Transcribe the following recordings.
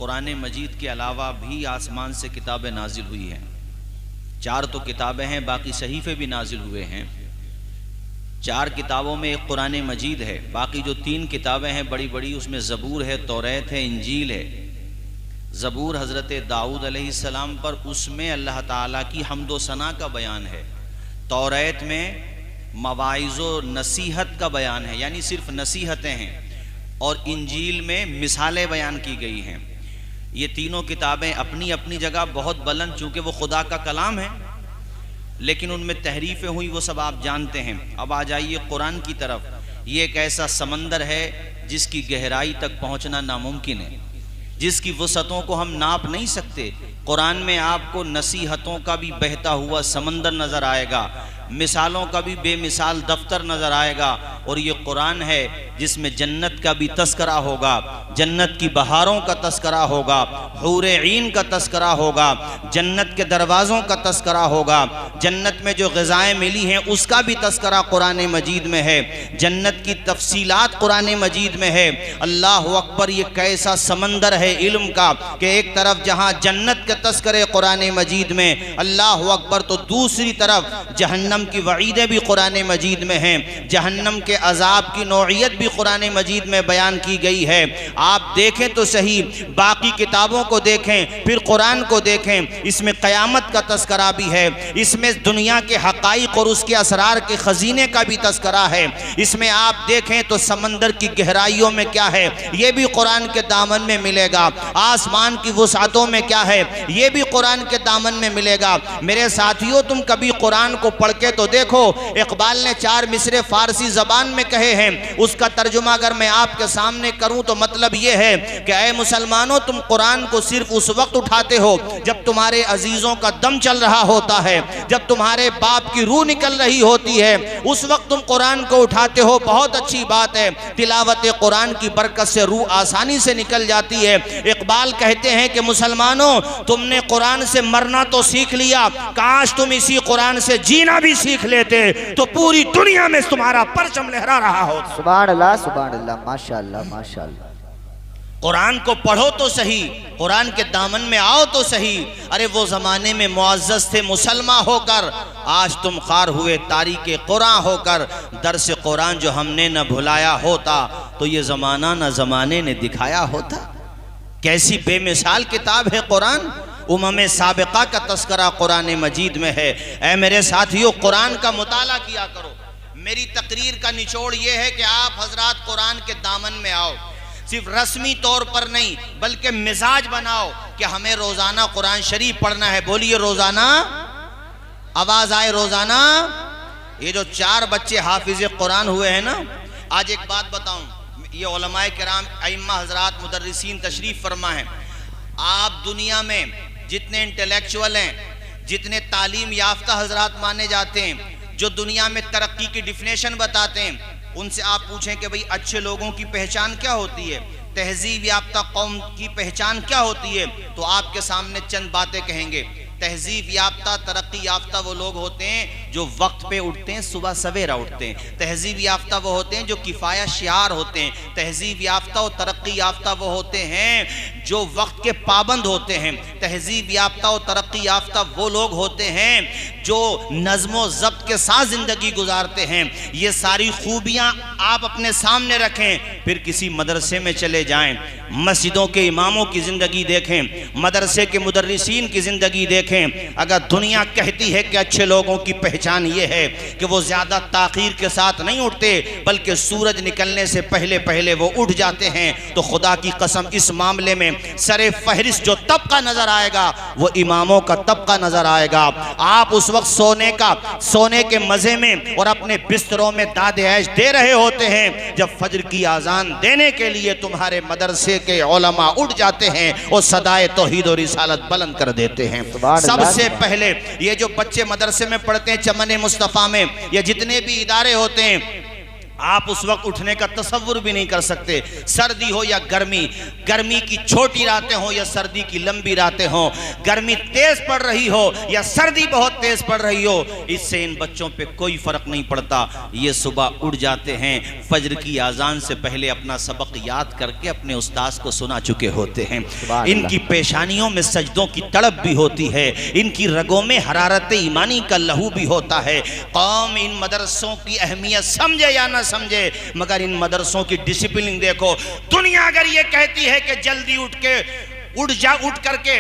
कुरान मजीद के अलावा भी आसमान से किताबें नाजिल हुई हैं। 4 तो किताबें हैं, बाकी सहीफ़े भी नाजिल हुए हैं। 4 किताबों में एक कुरान मजीद है, बाकी जो 3 किताबें हैं बड़ी बड़ी, उसमें ज़बूर है, तौरात है, इंजील है। ज़बूर हज़रत दाऊद अलैहिस्सलाम पर, उसमें अल्लाह ताला की हम्द व सना का बयान है। तौरात में मवाइज़ो नसीहत का बयान है, यानी सिर्फ नसीहतें हैं। और इंजील में मिसालें बयान की गई हैं। ये तीनों किताबें अपनी अपनी जगह बहुत बुलंद, चूँकि वो खुदा का कलाम है, लेकिन उनमें तहरीफ़ें हुई, वो सब आप जानते हैं। अब आ जाइए कुरान की तरफ। ये एक ऐसा समंदर है जिसकी गहराई तक पहुँचना नामुमकिन है, जिसकी वसअतों को हम नाप नहीं सकते। कुरान में आपको नसीहतों का भी बहता हुआ समंदर नज़र आएगा, मिसालों का भी बेमिसाल दफ्तर नज़र आएगा। और ये कुरान है जिसमें जन्नत का भी तस्करा होगा, जन्नत की बहारों का तस्करा होगा, हूरे ईन का तस्करा होगा, जन्नत के दरवाज़ों का तस्करा होगा, जन्नत में जो ग़िज़ाएँ मिली हैं उसका भी तस्करा कुरान मजीद में है, जन्नत की तफसीलात कुरान मजीद में है। अल्लाह अकबर, ये कैसा समंदर है इल्म का कि एक तरफ जहाँ जन्नत के तस्करे कुरान मजीद में, अल्लाह अकबर, तो दूसरी तरफ जहन्नम की वईदें भी कुरान मजीद में हैं, जहन्नम के अजाब की नौइयत भी कुरान मजीद में बयान की गई है। आप देखें तो सही, बाकी किताबों को देखें फिर कुरान को देखें, इसमें क़यामत का तस्करा भी है, इसमें दुनिया के हक़ाइक़ और उसके असरार के ख़ज़ीने का भी तस्करा है। इसमें आप देखें तो समंदर की गहराइयों में क्या है ये भी कुरान के दामन में मिलेगा, आसमान की वुसअतों में क्या है ये भी कुरान के दामन में मिलेगा। मेरे साथियों, तुम कभी कुरान को पढ़ के तो देखो। इक़बाल ने 4 मिसरे फ़ारसी ज़बान में कहे हैं, उसका तर्जुमा अगर मैं आपके सामने करूं तो मतलब ये है कि ऐ मुसलमानों, तुम कुरान को सिर्फ उस वक्त उठाते हो जब तुम्हारे अजीज़ों का दम चल रहा होता है, जब तुम्हारे बाप की रूह निकल रही होती है, उस वक्त तुम कुरान को उठाते हो। बहुत अच्छी बात है, तिलावत कुरान की बरकत से रूह आसानी से निकल जाती है। इक़बाल कहते हैं कि मुसलमानों, तुमने कुरान से मरना तो सीख लिया, काश तुम इसी कुरान से जीना भी सीख लेते तो पूरी दुनिया में तुम्हारा परचम लहरा रहा हो। सुभान अल्लाह, सुभान अल्लाह, माशाअल्लाह, माशाअल्लाह। कुरान को पढ़ो तो सही, कुरान के दामन में आओ तो सही। अरे वो ज़माने में मुअज़्ज़ज़ थे मुसलमान होकर, आज तुम ख़ार हुए तारीक़े कुरान होकर। दर्स कुरान जो हमने न भुलाया होता तो ये ज़माना न ज़माने ने दिखाया होता। कैसी बेमिसाल किताब है कुरान, उम्म साबिक़ा का तस्करा कुरान मजीद में है। ऐ मेरे साथियों, कुरान का मुताला किया करो। मेरी तकरीर का निचोड़ ये है कि आप हजरात कुरान के दामन में आओ, सिर्फ रस्मी तौर पर नहीं बल्कि मिजाज बनाओ कि हमें रोज़ाना कुरान शरीफ पढ़ना है। बोलिए रोज़ाना, आवाज़ आए रोज़ाना। ये जो 4 बच्चे हाफिज़ कुरान हुए हैं ना, आज एक बात बताऊं, ये उलमाए किराम अइम्मा हजरात मुदर्रिसीन तशरीफ़ फरमा है। आप दुनिया में जितने इंटेलेक्चुअल हैं, जितने तालीम याफ्ता हजरात माने जाते हैं, जो दुनिया में तरक्की की डिफिनेशन बताते हैं, उनसे आप पूछें कि भाई अच्छे लोगों की पहचान क्या होती है, तहजीब याफ्ता कौम की पहचान क्या होती है, तो आपके सामने चंद बातें कहेंगे। तहजीब याफ्ता, तरक्की याफ्ता वो लोग होते हैं जो वक्त पे उठते हैं, सुबह सवेरा उठते हैं। तहजीब याफ्ता वो होते हैं जो किफ़ाया शियार होते हैं। तहजीब याफ्ता और तरक्की याफ्ता वो होते हैं जो वक्त के पाबंद होते हैं। तहजीब याफ्ता और तरक्की याफ्ता वो लोग होते हैं जो नज़्म व ज़ब्त के साथ ज़िंदगी गुजारते हैं। ये सारी खूबियाँ आप अपने सामने रखें, फिर किसी मदरसे में चले जाएँ, मस्जिदों के इमामों की ज़िंदगी देखें, मदरसे के मुदर्रिसीन की ज़िंदगी देखें। अगर दुनिया कहती है कि अच्छे लोगों की पहचान ये है कि वो ज़्यादा ताख़ीर के साथ नहीं उठते बल्कि सूरज निकलने से पहले पहले वो उठ जाते हैं, तो खुदा की कसम इस मामले में सरे फहरिस्त जो तबका नज़र आएगा वो इमामों का तबका नज़र आएगा। आप उस वक्त सोने के मज़े में और अपने बिस्तरों में दाद ऐश दे रहे होते हैं जब फजर की आज़ान देने के लिए तुम्हारे मदरसे के उलमा उठ जाते हैं और सदाए तौहीद और रिसालत बुलंद कर देते हैं। सबसे पहले ये जो बच्चे मदरसे में पढ़ते हैं, चमन मुस्तफ़ा में, या जितने भी इदारे होते हैं, आप उस वक्त उठने का तसव्वुर भी नहीं कर सकते। सर्दी हो या गर्मी, गर्मी की छोटी रातें हो या सर्दी की लंबी रातें हो, गर्मी तेज पड़ रही हो या सर्दी बहुत तेज पड़ रही हो, इससे इन बच्चों पे कोई फर्क नहीं पड़ता। ये सुबह उठ जाते हैं, फजर की आजान से पहले अपना सबक याद करके अपने उस्ताद को सुना चुके होते हैं। इनकी पेशानियों में सजदों की तड़प भी होती है, इनकी रगों में हरारत ईमानी का लहू भी होता है। कौम इन मदरसों की अहमियत समझे या ना समझे, मगर इन मदरसों की डिसिप्लिन देखो। दुनिया अगर ये कहती है कि जल्दी उठ करके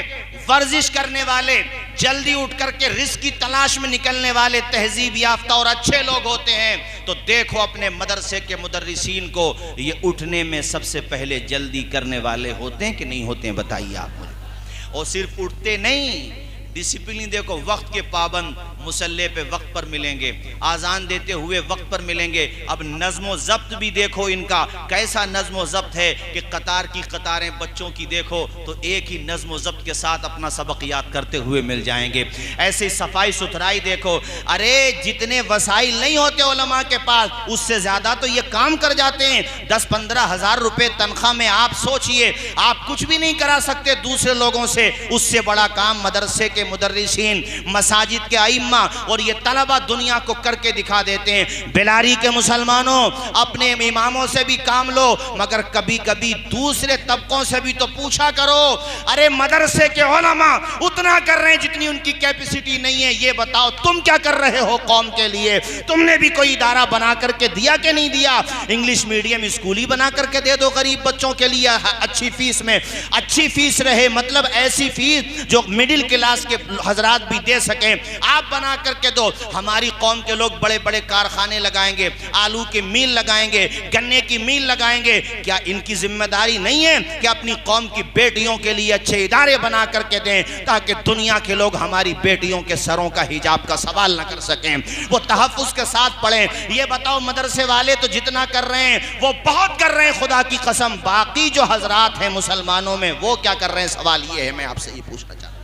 वर्जिश करने वाले, जल्दी उठ करके रिस्क की तलाश में निकलने वाले तहजीब याफ्ता और अच्छे लोग होते हैं, तो देखो अपने मदरसे के मुदर्रिसीन को, ये उठने में सबसे पहले जल्दी करने वाले होते हैं कि नहीं होते हैं, बताइए आप मुझे। और सिर्फ उठते नहीं, डिसिप्लिन देखो, वक्त के पाबंद, मुसल्ले पे वक्त पर मिलेंगे, आज़ान देते हुए वक्त पर मिलेंगे। अब नज़्म ज़ब्त भी देखो इनका कैसा नज़्म ज़ब्त है कि कतार की कतारें बच्चों की देखो तो एक ही नज़्म ज़ब्त के साथ अपना सबक याद करते हुए मिल जाएंगे। ऐसे सफाई सुथराई देखो, अरे जितने वसाइल नहीं होते उलमा के पास, उससे ज़्यादा तो ये काम कर जाते हैं। 10-15 हज़ार रुपये तनख्वाह में आप सोचिए, आप कुछ भी नहीं करा सकते दूसरे लोगों से, उससे बड़ा काम मदरसे के मुदर्रिसीन, मसाजिद के आइम्मा और ये तलबा दुनिया को करके दिखा देते हैं। बेलारी के मुसलमानों, अपने इमामों से भी काम लो, मगर कभी कभी दूसरे तबकों से भी तो पूछा करो। अरे मदरसे के उलमा उतना कर रहे हैं जितनी उनकी कैपेसिटी नहीं है, ये बताओ तुम क्या कर रहे हो कौम के लिए? तुमने भी कोई इदारा बना करके दिया कि नहीं दिया? इंग्लिश मीडियम स्कूल ही बना करके दे दो गरीब बच्चों के लिए अच्छी फीस में, अच्छी फीस रहे, मतलब ऐसी फीस जो मिडिल क्लास के हजरात भी दे सके, आप बना करके दो। हमारी कौम के लोग बड़े बड़े कारखाने लगाएंगे, आलू की मील लगाएंगे, गन्ने की मील लगाएंगे, क्या इनकी जिम्मेदारी नहीं है कि अपनी कौम की बेटियों के लिए अच्छे इदारे बना करके दें, ताकि दुनिया के लोग हमारी बेटियों के सरों का हिजाब का सवाल न कर सकें, वो तहफ़्फ़ुज़ के साथ पढ़ें। ये बताओ मदरसे वाले तो जितना कर रहे हैं वो बहुत कर रहे हैं, खुदा की कसम, बाकी जो हजरात हैं मुसलमानों में वो क्या कर रहे हैं? सवाल ये है, मैं आपसे ये पूछना चाहता हूं।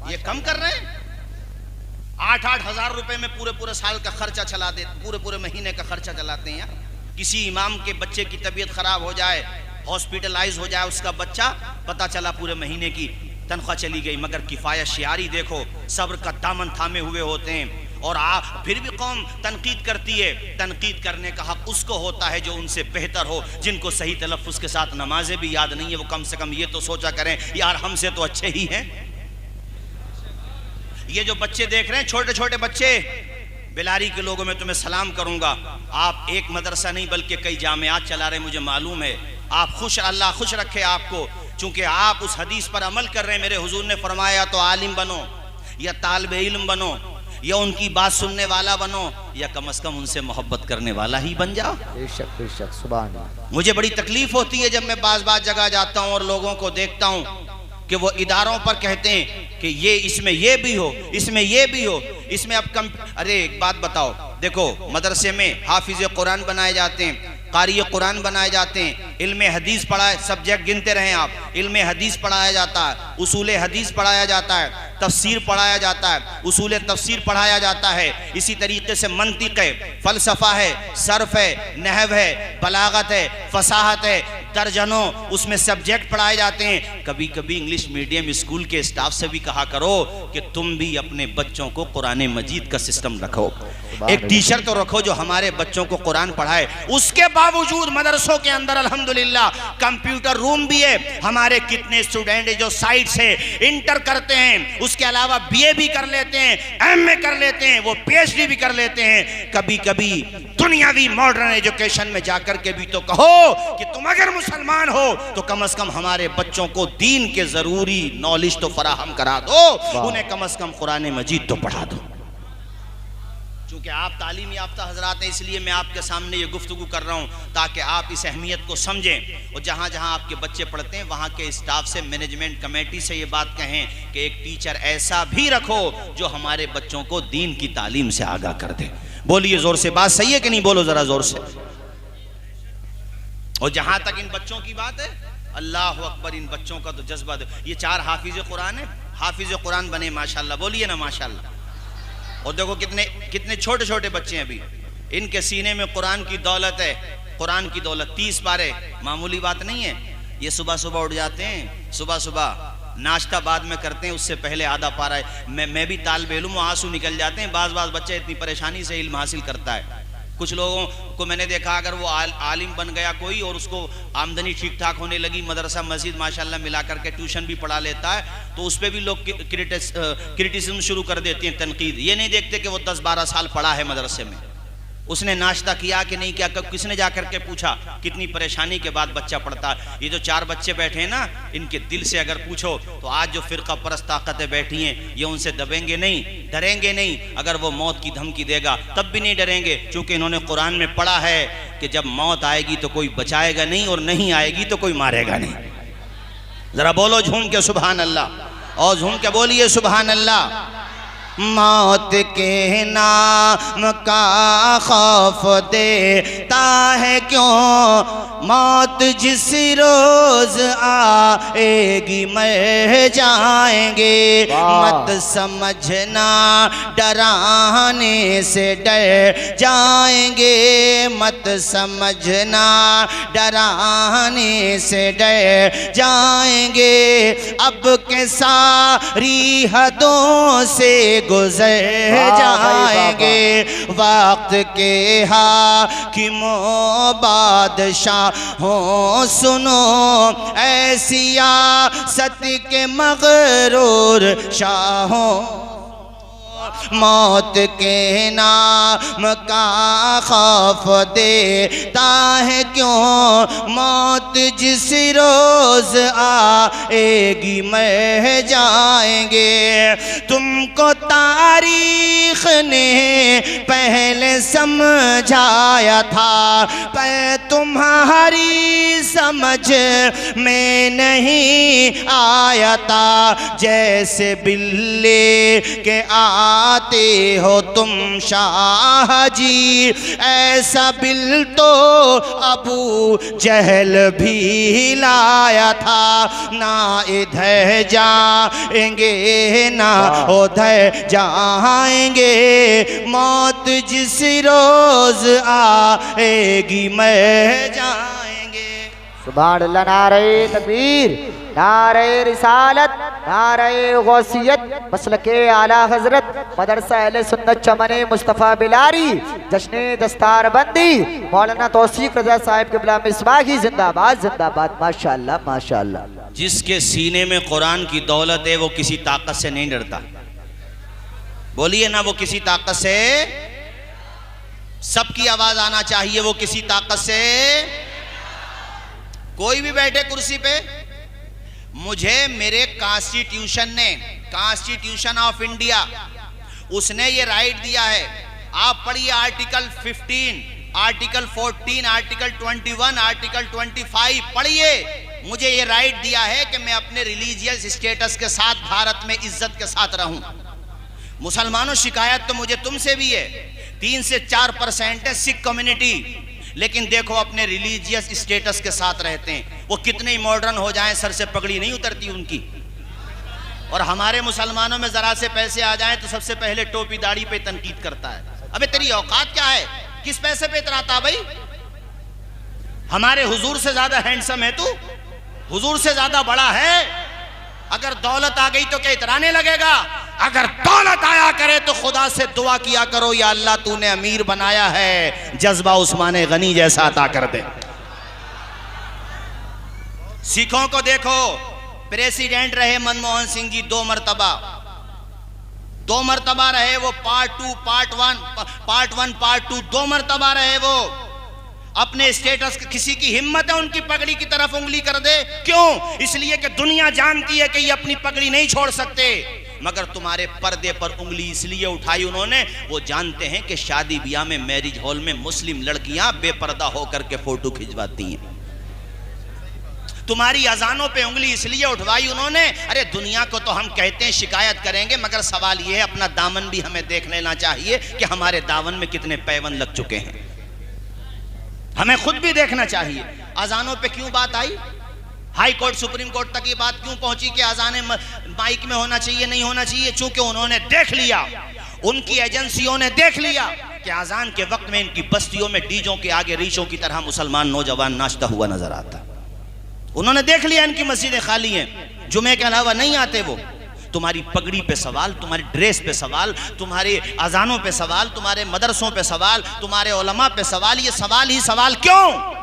ये कम कर रहे हैं? 8-8 हज़ार रुपए में पूरे साल का खर्चा चला देते, पूरे महीने का खर्चा चलाते हैं यार। किसी इमाम के बच्चे की तबीयत खराब हो जाए, हॉस्पिटलाइज हो जाए उसका बच्चा, पता चला पूरे महीने की तनख्वाह चली गई। मगर किफाया शियारी देखो, सब्र का दामन थामे हुए होते हैं। और फिर भी कौम तनकीद करती है। तनकीद करने का हक उसको होता है जो उनसे बेहतर हो, जिनको सही तलफ़्फ़ुज़ के साथ नमाजें भी याद नहीं है, वो कम से कम ये तो सोचा करें यार हमसे तो अच्छे ही हैं। ये जो बच्चे देख रहे हैं, छोटे छोटे बच्चे, बेलारी के लोगों में तुम्हें सलाम करूंगा। आप एक मदरसा नहीं बल्कि कई जामियात चला रहे हैं, मुझे मालूम है। आप खुश, अल्लाह खुश रखे आपको, चूंकि आप उस हदीस पर अमल कर रहे हैं। मेरे हुजूर ने फरमाया तो आलिम बनो या तालिबे इल्म बनो या उनकी बात सुनने वाला बनो या कम से कम उनसे मोहब्बत करने वाला ही बन जाओ। बेशक सुभान अल्लाह। मुझे बड़ी तकलीफ होती है जब मैं बाज़ जगह जाता हूँ और लोगों को देखता हूँ कि वो इदारों पर कहते हैं कि ये इसमें ये भी हो, इसमें ये भी हो, इसमें अब कम। अरे एक बात बताओ, देखो मदरसे में हाफिज कुरान बनाए जाते हैं, कारी कुरान बनाए जाते हैं, इल्म हदीस पढ़ाए, सब्जेक्ट गिनते रहें आप, इल्म हदीस पढ़ाया जाता है, उसूल हदीस पढ़ाया जाता है, तफसीर पढ़ाया जाता है, उसूल तफसीर पढ़ाया जाता है। इसी तरीके से मंतिक है, फ़लसफ़ा है, सर्फ है, नहव है, बलागत है, फसाहत है, दर्जनों उसमें सब्जेक्ट पढ़ाए जाते हैं। कभी कभी इंग्लिश मीडियम स्कूल के स्टाफ से भी कहा करो कि तुम भी अपने बच्चों को कुरान मजीद का सिस्टम रखो, एक टीचर तो रखो जो हमारे बच्चों को कुरान पढ़ाए। उसके बावजूद मदरसों के अंदर अल्हम्दुलिल्लाह कंप्यूटर रूम भी है। हमारे कितने स्टूडेंट जो साइड से इंटर करते हैं, उसके अलावा बीए भी कर लेते हैं, एमए कर लेते हैं, वो पीएचडी भी कर लेते हैं। कभी कभी दुनियावी मॉडर्न एजुकेशन में जाकर के भी तो कहो कि तुम अगर मुसलमान हो तो कम से कम हमारे बच्चों को दीन के जरूरी नॉलेज तो फराहम करा दो, उन्हें कम से कम कुरान मजीद तो पढ़ा दो। चूँकि आप तालीम याफ्ता हजरात हैं, इसलिए मैं आपके सामने ये गुफ्तगू कर रहा हूँ ताकि आप इस अहमियत को समझें और जहाँ जहाँ आपके बच्चे पढ़ते हैं वहाँ के स्टाफ से, मैनेजमेंट कमेटी से ये बात कहें कि एक टीचर ऐसा भी रखो जो हमारे बच्चों को दीन की तालीम से आगाह कर दे। बोलिए ज़ोर से, बात सही है कि नहीं? बोलो ज़रा ज़ोर से। और जहाँ तक इन बच्चों की बात है, अल्लाह अकबर, इन बच्चों का तो जज्बा दे। ये 4 हाफिज कुरान है, हाफिज कुरान बने माशाल्लाह, बोलिए ना माशाल्लाह। और देखो कितने कितने छोटे छोटे बच्चे हैं अभी। इनके सीने में कुरान की दौलत है, कुरान की दौलत। 30 पारे मामूली बात नहीं है। ये सुबह सुबह उठ जाते हैं, सुबह सुबह नाश्ता बाद में करते हैं, उससे पहले आधा पारा है। मैं भी तालिबे इल्म, आंसू निकल जाते हैं। बाज बच्चे इतनी परेशानी से इल्म हासिल करता है। कुछ लोगों को मैंने देखा, अगर वो आलिम बन गया कोई और उसको आमदनी ठीक ठाक होने लगी, मदरसा मस्जिद माशाल्लाह मिला करके ट्यूशन भी पढ़ा लेता है, तो उस पर भी लोग क्रिटिसिज्म शुरू कर देते हैं, तनकीद। ये नहीं देखते कि वो 10-12 साल पढ़ा है मदरसे में, उसने नाश्ता किया कि नहीं किया, कब किसने जा करके पूछा। कितनी परेशानी के बाद बच्चा पढ़ता है। ये जो 4 बच्चे बैठे हैं ना, इनके दिल से अगर पूछो तो आज जो फिरका परस्त ताकतें बैठी हैं, ये उनसे दबेंगे नहीं, डरेंगे नहीं। अगर वो मौत की धमकी देगा तब भी नहीं डरेंगे, क्योंकि इन्होंने कुरान में पढ़ा है कि जब मौत आएगी तो कोई बचाएगा नहीं, और नहीं आएगी तो कोई मारेगा नहीं। जरा बोलो झूम के सुभान अल्लाह, और झूम के बोलिए सुभान अल्लाह। मौत के नाम का खौफ देता है क्यों, मौत जिस रोज आएगी मर जाएंगे। मत समझना डराने से डर जाएंगे, मत समझना डराने से डर जाएंगे। अब के सारी हदों से गुजर जाएंगे। वक्त के हाकिमों बादशाहों सुनो, ऐसी सियासत के मगरूर शाहों। मौत के नाम का खौफ देता है क्यों, मौत जिस रोज आएगी मर जाएंगे। तुमको तारीख ने पहले समझाया था, पर तुम्हारी समझ में नहीं आया था। जैसे बिल्ले के आते हो तुम शाह जी, ऐसा बिल तो अबू जहल भी लाया था। ना इधर जाएंगे ना उधर जाएंगे, मौत जिस रोज आएगी मर जाएंगे। सुभान अल्लाह। नारे तकबीर, नारे रिसालत, नारे गौसियत, मसलके आला हजरत मदरसा अहले सुन्नत चमने मुस्तफ़ा बिलारी, जश्ने दस्तार बंदी मौलाना तौसीफ रजा साहिब के बिला मिसबाही जिंदाबाद जिंदाबाद। माशाअल्लाह माशाअल्लाह। जिसके सीने में कुरान की दौलत है वो किसी ताकत से नहीं डरता। बोलिए ना, वो किसी ताकत से, सबकी आवाज आना चाहिए, वो किसी ताकत से। कोई भी बैठे कुर्सी पे, मुझे मेरे कॉन्स्टिट्यूशन ने, कॉन्स्टिट्यूशन ऑफ इंडिया, उसने ये राइट दिया है। आप पढ़िए आर्टिकल 15, आर्टिकल 14, आर्टिकल 21, आर्टिकल 25 पढ़िए। मुझे ये राइट दिया है कि मैं अपने रिलीजियस स्टेटस के साथ भारत में इज्जत के साथ रहूं। मुसलमानों, शिकायत तो मुझे तुमसे भी है, 3 से 4% है सिख कम्युनिटी, लेकिन देखो अपने रिलीजियस स्टेटस के साथ रहते हैं। वो कितने ही मॉडर्न हो जाएं, सर से पगड़ी नहीं उतरती उनकी। और हमारे मुसलमानों में जरा से पैसे आ जाएं तो सबसे पहले टोपी दाढ़ी पे तनकीद करता है। अबे तेरी औकात क्या है, किस पैसे पे इतराता भाई? हमारे हुजूर से ज्यादा हैंडसम है तू, हुजूर से ज्यादा बड़ा है। अगर दौलत आ गई तो क्या इतराने लगेगा? अगर दौलत आया करे तो खुदा से दुआ किया करो, या अल्लाह तूने अमीर बनाया है, जज्बा उस्मान गनी जैसा अता कर दे। सिखों को देखो, प्रेसिडेंट रहे मनमोहन सिंह जी 2 मरतबा रहे वो। पार्ट 1 पार्ट 2 2 मरतबा रहे वो। अपने स्टेटस, किसी की हिम्मत है उनकी पगड़ी की तरफ उंगली कर दे? क्यों? इसलिए कि दुनिया जानती है कि ये अपनी पगड़ी नहीं छोड़ सकते। मगर तुम्हारे पर्दे पर उंगली इसलिए उठाई उन्होंने, वो जानते हैं कि शादी ब्याह में, मैरिज हॉल में मुस्लिम लड़कियां बेपर्दा होकर के फोटो खिंचवाती हैं। तुम्हारी अजानों पे उंगली इसलिए उठवाई उन्होंने, अरे दुनिया को तो हम कहते हैं शिकायत करेंगे, मगर सवाल यह है अपना दामन भी हमें देख लेना चाहिए कि हमारे दामन में कितने पैबंद लग चुके हैं। हमें खुद भी देखना चाहिए। अजानों पे क्यों बात आई? हाई कोर्ट, सुप्रीम कोर्ट तक ये बात क्यों पहुंची कि अजाने माइक में होना चाहिए, नहीं होना चाहिए? चूंकि उन्होंने देख लिया, उनकी एजेंसियों ने देख लिया कि अजान के वक्त में इनकी बस्तियों में डीजों के आगे रीछों की तरह मुसलमान नौजवान नाचता हुआ नजर आता। उन्होंने देख लिया इनकी मस्जिदें खाली हैं, जुमे के अलावा नहीं आते वो। तुम्हारी पगड़ी पे सवाल, तुम्हारी ड्रेस पे सवाल, तुम्हारे अजानों पे सवाल, तुम्हारे मदरसों पे सवाल, तुम्हारे उलमा पे सवाल। ये सवाल ही सवाल क्यों?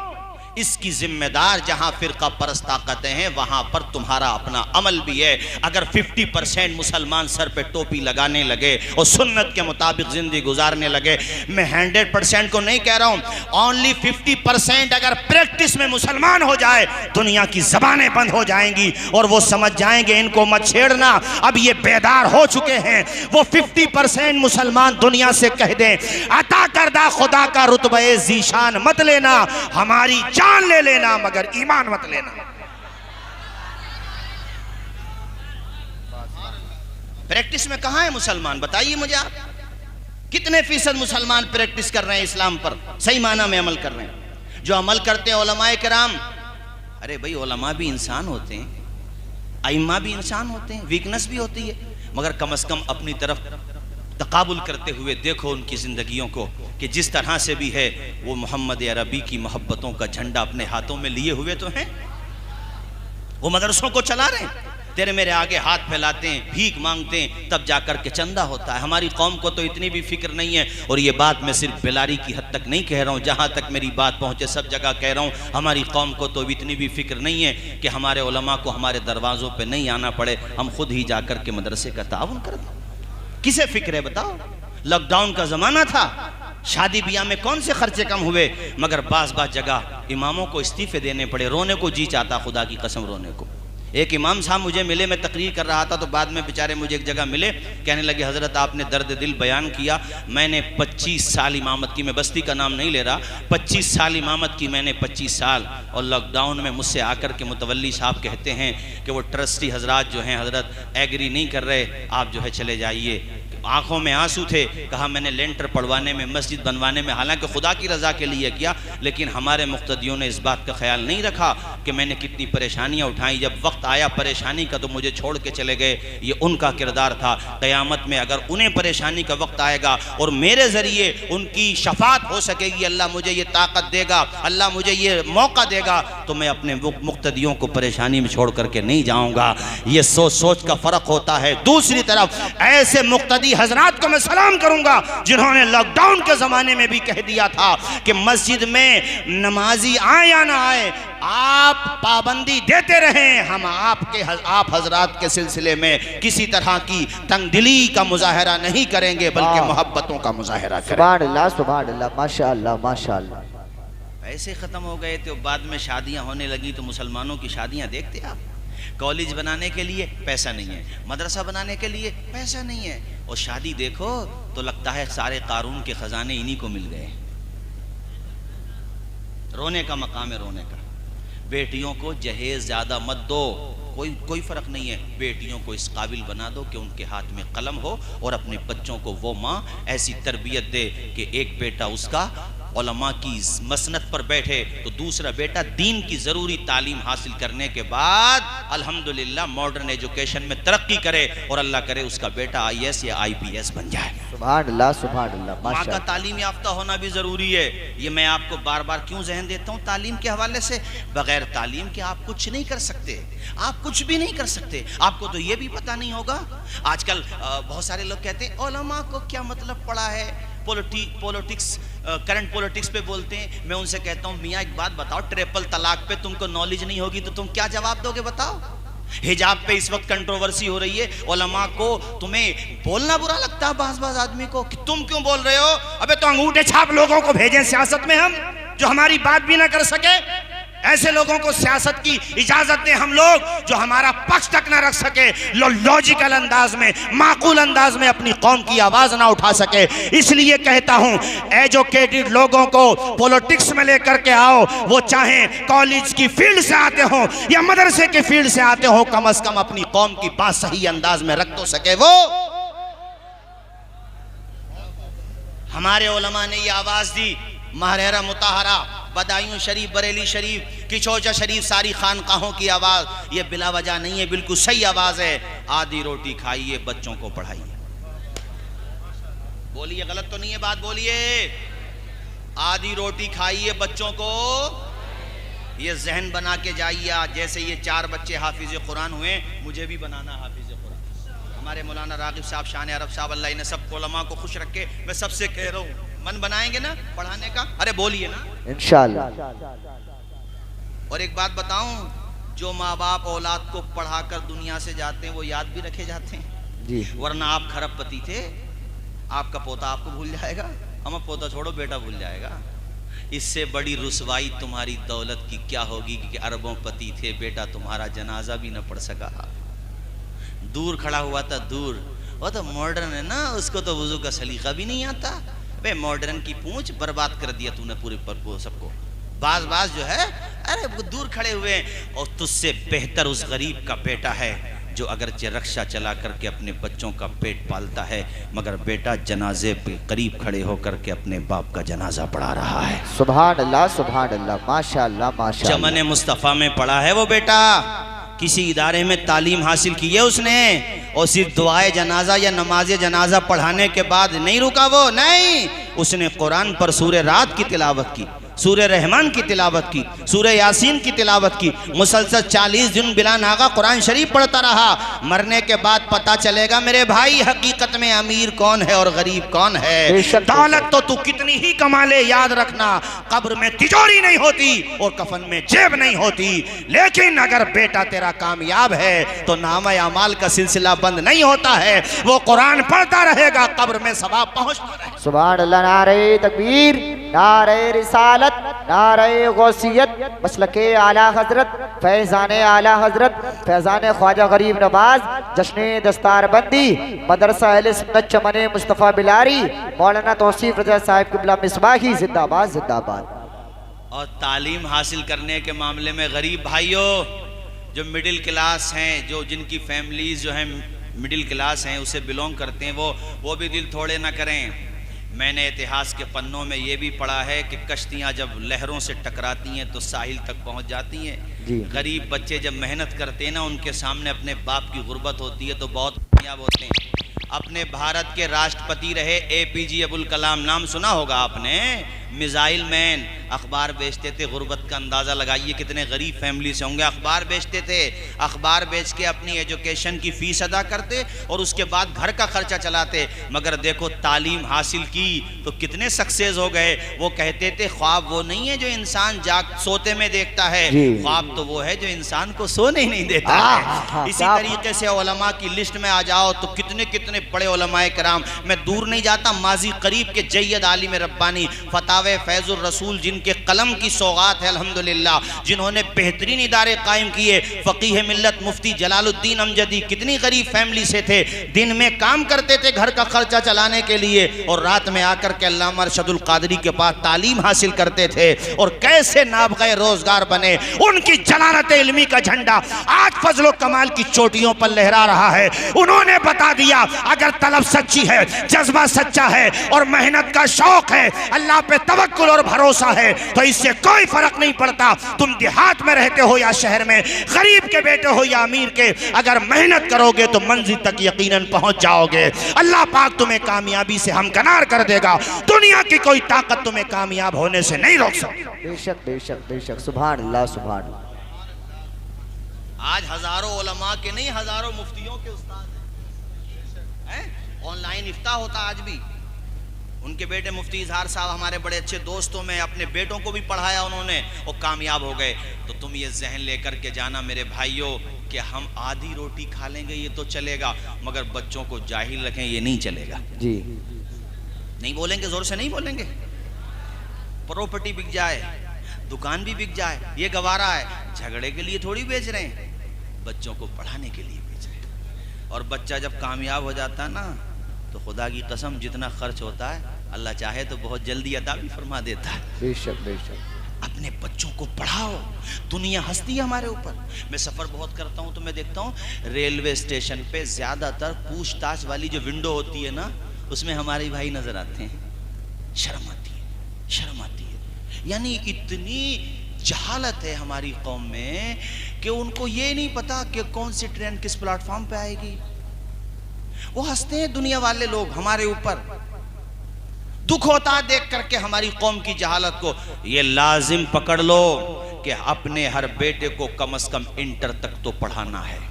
इसकी जिम्मेदार जहां फिरका परस्त ताकतें हैं वहां पर तुम्हारा अपना अमल भी है। अगर 50% मुसलमान सर पे टोपी लगाने लगे और सुन्नत के मुताबिक जिंदगी गुजारने लगे, मैं 100% को नहीं कह रहा हूं, ओनली 50% अगर प्रैक्टिस में मुसलमान हो जाए, दुनिया की जबानें बंद हो जाएंगी और वो समझ जाएंगे इनको मत छेड़ना। अब ये बेदार हो चुके हैं। वो 50% मुसलमान दुनिया से कह दें, अता करदा खुदा का रुतबे जीशान मत लेना, हमारी जान ले लेना मगर ईमान मत लेना। प्रैक्टिस में कहां है मुसलमान? बताइए मुझे आप, कितने फीसद मुसलमान प्रैक्टिस कर रहे हैं इस्लाम पर, सही माना में अमल कर रहे हैं? जो अमल करते हैं उलमाए किराम, अरे भाई उलमा भी इंसान होते हैं, आइम्मा भी इंसान होते हैं, वीकनेस भी होती है, मगर कम से कम अपनी तरफ तकाबुल करते हुए देखो उनकी जिंदगियों को कि जिस तरह से भी है वो मोहम्मद अरबी की मोहब्बतों का झंडा अपने हाथों में लिए हुए तो हैं। वो मदरसों को चला रहे हैं, तेरे मेरे आगे हाथ फैलाते हैं, भीख मांगते हैं, तब जाकर के चंदा होता है। हमारी कौम को तो इतनी भी फिक्र नहीं है। और ये बात मैं सिर्फ बेलारी की हद तक नहीं कह रहा हूँ, जहाँ तक मेरी बात पहुँचे सब जगह कह रहा हूँ, हमारी कौम को तो इतनी भी फिक्र नहीं है कि हमारे उलमा को हमारे दरवाज़ों पर नहीं आना पड़े, हम खुद ही जाकर के मदरसे का ताउन कर दें। किसे फिक्र है बताओ? लॉकडाउन का ज़माना था, शादी ब्याह में कौन से खर्चे कम हुए, मगर बाज़ जगह इमामों को इस्तीफे देने पड़े। रोने को जी चाहता, खुदा की कसम रोने को। एक इमाम साहब मुझे मिले, मैं तकरीर कर रहा था तो बाद में बेचारे मुझे एक जगह मिले, कहने लगे हज़रत आपने दर्द दिल बयान किया, मैंने 25 साल इमामत की, मैं बस्ती का नाम नहीं ले रहा, 25 साल इमामत की मैंने, 25 साल, और लॉकडाउन में मुझसे आकर के मुतवल्ली साहब कहते हैं कि वो ट्रस्टी हजरात जो हैं हज़रत एग्री नहीं कर रहे, आप जो है चले जाइए। आंखों में आंसू थे। कहा मैंने लेंटर पड़वाने में, मस्जिद बनवाने में, हालांकि खुदा की रज़ा के लिए किया, लेकिन हमारे मुक्तदियों ने इस बात का ख्याल नहीं रखा कि मैंने कितनी परेशानियां उठाई। जब वक्त आया परेशानी का तो मुझे छोड़ के चले गए। ये उनका किरदार था। क़यामत में अगर उन्हें परेशानी का वक्त आएगा और मेरे ज़रिए उनकी शफात हो सकेगी, अल्लाह मुझे ये ताकत देगा, अल्लाह मुझे ये मौका देगा, तो मैं अपने मुक्तदियों को परेशानी में छोड़ करके नहीं जाऊँगा। ये सोच सोच का फ़र्क होता है। दूसरी तरफ ऐसे मुक्तदी हजरात को मैं सलाम करूंगा जिन्होंने लॉकडाउन के ज़माने में भी कह दिया था कि मस्जिद में नमाजी आए या ना आए, आप पाबंदी देते रहें, हम आप हजरात के सिलसिले में किसी तरह की तंगदिली का मुजाहरा नहीं करेंगे, बल्कि मोहब्बतों का मुजाहरा करेंगे। सुभान अल्लाह, सुभान अल्लाह, माशाअल्लाह, माशाअल्लाह। ऐसे ख़त्म हो गए थे, बाद में शादियां होने लगी तो मुसलमानों की शादियां देखते आप, कॉलेज बनाने के लिए पैसा नहीं है, मदरसा बनाने के लिए पैसा नहीं है, और शादी देखो तो लगता है सारे कारून के खजाने इन्हीं को मिल गए। रोने का मकाम है, रोने का। बेटियों को जहेज ज्यादा मत दो, कोई फर्क नहीं है, बेटियों को इस काबिल बना दो कि उनके हाथ में कलम हो, और अपने बच्चों को वो माँ ऐसी तरबियत दे कि एक बेटा उसका उलमा की मसनद पर बैठे तो दूसरा बेटा दीन की ज़रूरी तालीम हासिल करने के बाद अल्हम्दुलिल्लाह मॉडर्न एजुकेशन में तरक्की करे, और अल्लाह करे उसका बेटा IAS या IPS बन जाए। सुभान अल्लाह, सुभान अल्लाह, माँ का तालीम याफ्ता होना भी ज़रूरी है। ये मैं आपको बार बार क्यों जहन देता हूँ तालीम के हवाले से, बग़ैर तालीम के आप कुछ नहीं कर सकते, आप कुछ भी नहीं कर सकते। आपको तो ये भी पता नहीं होगा, आजकल बहुत सारे लोग कहते हैं उलमा को क्या मतलब पड़ा है, पॉलिटिक्स, करंट पॉलिटिक्स पे बोलते हैं। मैं उनसे कहता हूँ मियाँ एक बात बताओ, ट्रिपल तलाक पे तुमको नॉलेज नहीं होगी तो तुम क्या जवाब दोगे बताओ? हिजाब पे इस वक्त कंट्रोवर्सी हो रही है, उलमा को तुम्हें बोलना बुरा लगता है बाज़ आदमी को कि तुम क्यों बोल रहे हो? अबे तो अंगूठे छाप लोगों को भेजें सियासत में हम, जो हमारी बात भी ना कर सके। ऐसे लोगों को सियासत की इजाजत दें हम लोग जो हमारा पक्ष तक ना रख सके, लॉजिकल अंदाज में, माकूल अंदाज में अपनी कौम की आवाज ना उठा सके। इसलिए कहता हूं एजुकेटेड लोगों को पॉलिटिक्स में लेकर के आओ, वो चाहे कॉलेज की फील्ड से आते हो या मदरसे की फील्ड से आते हो, कम से कम अपनी कौम की बात सही अंदाज में रख तो सके। वो हमारे उलमा ने ये आवाज दी, महरेरा मुताहरा, बदायूं शरीफ, बरेली शरीफ, किचौजा शरीफ, सारी खानकाहों की आवाज़ ये बिला वजह नहीं है, बिल्कुल सही आवाज़ है। आधी रोटी खाइए, बच्चों को पढ़ाइए। बोलिए, गलत तो नहीं है बात, बोलिए। आधी रोटी खाइए बच्चों को, ये जहन बना के जाइए। आज जैसे ये 4 बच्चे हाफिज कुरान हुए, मुझे भी बनाना हाफिज कुरान। हमारे मौलाना रागिब साहब, शान अरब साहब, अल्लाह इन्हें सबको उलमा को खुश रखे। मैं सबसे कह रहा हूँ, मन बनाएंगे ना पढ़ाने का? अरे बोलिए ना, इंशाअल्लाह। और एक बात बताऊं, जो माँ बाप औलाद को पढ़ाकर दुनिया से जाते हैं वो याद भी रखे जाते हैं जी। वरना आप खरबपति थे, आपका पोता आपको भूल जाएगा। हम पोता छोड़ो, बेटा भूल जाएगा। इससे बड़ी रुसवाई तुम्हारी दौलत की क्या होगी कि अरबों पति थे, बेटा तुम्हारा जनाजा भी न पढ़ सका। दूर खड़ा हुआ था, दूर। वो तो मॉडर्न है ना, उसको तो वुजू का सलीका भी नहीं आता। बे मॉडर्न की पूंछ बर्बाद कर दिया तूने पूरे पर सबको। बाज जो है, अरे वो दूर खड़े हुए, और तुझसे बेहतर उस गरीब का बेटा है जो अगरचे रक्षा चला करके अपने बच्चों का पेट पालता है, मगर बेटा जनाजे पे करीब खड़े होकर के अपने बाप का जनाजा पढ़ा रहा है। सुभान अल्लाह, सुभान अल्लाह, माशाअल्लाह, माशाअल्लाह। चमन मुस्तफ़ा में पढ़ा है वो बेटा, किसी इदारे में तालीम हासिल की है उसने, और सिर्फ दुआए जनाजा या नमाज जनाजा पढ़ाने के बाद नहीं रुका वो, नहीं, उसने कुरान पर सूरे रात की तिलावत की, सूर्य रहमान की तिलावत की, सूर्य यासीन की तिलावत की, मुसलसल 40 दिन बिला नागा कुरान शरीफ पढ़ता रहा। मरने के बाद पता चलेगा मेरे भाई हकीकत में अमीर कौन है और गरीब कौन है। दौलत तो तू कितनी ही कमा ले, याद रखना कब्र में तिजोरी नहीं होती और कफन में जेब नहीं होती, लेकिन अगर बेटा तेरा कामयाब है तो नामा अमाल का सिलसिला बंद नहीं होता है, वो कुरान पढ़ता रहेगा, कब्र में सवाब पहुंचता रहेगा। सुभान अल्लाह। नारे तकबीर, नारे रिसालत, नारे गौसियत, मसलके आला हजरत, फैजाने आला हजरत, फैजाने ख्वाजा गरीब नवाज, जश्न दस्तारबंदी, मदरसा अहले सुन्नत चमने मुस्तफ़ा बिलारी, मौलाना तौसीफ रजा साहिब क़िबला मिसबाही, जिंदाबाद जिंदाबाद। और तालीम हासिल करने के मामले में गरीब भाइयों, जो मिडिल क्लास हैं, जो जिनकी फैमिलीज जो हैं मिडिल क्लास हैं, उसे बिलोंग करते हैं, वो भी दिल थोड़े ना करें। मैंने इतिहास के पन्नों में ये भी पढ़ा है कि कश्तियाँ जब लहरों से टकराती हैं तो साहिल तक पहुँच जाती हैं। गरीब बच्चे जब मेहनत करते हैं ना, उनके सामने अपने बाप की गुर्बत होती है तो बहुत कामयाब होते हैं। अपने भारत के राष्ट्रपति रहे APJ अब्दुल कलाम, नाम सुना होगा आपने, मिसाइल मैन, अखबार बेचते थे। गुर्बत का अंदाज़ा लगाइए कितने गरीब फैमिली से होंगे। अखबार बेचते थे, अखबार बेच के अपनी एजुकेशन की फ़ीस अदा करते और उसके बाद घर का खर्चा चलाते। मगर देखो तालीम हासिल की तो कितने सक्सेस हो गए। वो कहते थे ख्वाब वो नहीं है जो इंसान सोते में देखता है, ख्वाब तो वो है जो इंसान को सोने ही नहीं देता है। इसी तरीके से उलमा की लिस्ट में आ जाओ तो कितने कितने बड़े उलमाए कराम, मैं दूर नहीं जाता, माजी करीब के जय्यद आलिम रब्बानी फतावे फैजुर रसूल, जिनके कलम की सौगात है अल्हम्दुलिल्लाह, जिन्होंने बेहतरीन इदारे कायम किए, फ़कीह मिल्लत मुफ्ती जलालुद्दीन अमजदी कितनी गरीब फैमिली से थे, दिन में काम करते थे घर का खर्चा चलाने के लिए और रात में आकर के अल्लामा अरशदुल कादरी के पास तालीम हासिल करते थे और कैसे नाबग़े रोजगार बने। उनकी जलालत इल्मी का झंडा आज फजलो कमाल की चोटियों पर लहरा रहा है। उन्होंने बता दिया अगर तलब सच्ची है, जज्बा सच्चा है और मेहनत का शौक है, अल्लाह पे तवक्कुल और भरोसा है तो इससे कोई फर्क नहीं पड़ता तुम देहात में रहते हो या शहर में, गरीब के बेटे हो या अमीर के, अगर मेहनत करोगे तो मंजिल तक यकीनन पहुंच जाओगे। अल्लाह पाक तुम्हें कामयाबी से हमकनार कर देगा। दुनिया की कोई ताकत तुम्हें कामयाब होने से नहीं रोक सकती। बेशक बेशक बेशक, सुभान अल्लाह सुभान अल्लाह। आज हजारों उलमा के नहीं, हजारों मुफ्तियों के उस्ताद हैं। ऑनलाइन इफ्ता होता आज भी। उनके बेटे मुफ्ती इजहार साहब हमारे बड़े अच्छे दोस्तों में, अपने बेटों को भी पढ़ाया उन्होंने और कामयाब हो गए। तो तुम ये जहन लेकर के जाना मेरे भाइयों कि हम आधी रोटी खा लेंगे ये तो चलेगा, मगर बच्चों को जाहिल रखें ये नहीं चलेगा जी। नहीं बोलेंगे, जोर से नहीं बोलेंगे। प्रॉपर्टी बिक जाए, दुकान भी बिक जाए, ये गवारा है। झगड़े के लिए थोड़ी बेच रहे हैं, बच्चों को पढ़ाने के लिए बेच रहे हैं। और बच्चा जब कामयाब हो जाता है ना तो खुदा की कसम जितना खर्च होता है अल्लाह चाहे तो बहुत जल्दी अदा भी फरमा देता है। बेशक बेशक। अपने बच्चों को पढ़ाओ, दुनिया हंसती है हमारे ऊपर। मैं सफ़र बहुत करता हूँ तो मैं देखता हूँ रेलवे स्टेशन पे ज़्यादातर पूछताछ वाली जो विंडो होती है ना, उसमें हमारे भाई नज़र आते हैं। शर्म आती है, शर्म आती है। यानी इतनी जहालत है हमारी कौम में कि उनको ये नहीं पता कि कौन सी ट्रेन किस प्लेटफॉर्म पे आएगी। वो हंसते हैं दुनिया वाले लोग हमारे ऊपर दुख होता है देख करके हमारी कौम की जहालत को। ये लाजिम पकड़ लो कि अपने हर बेटे को कम से कम इंटर तक तो पढ़ाना है।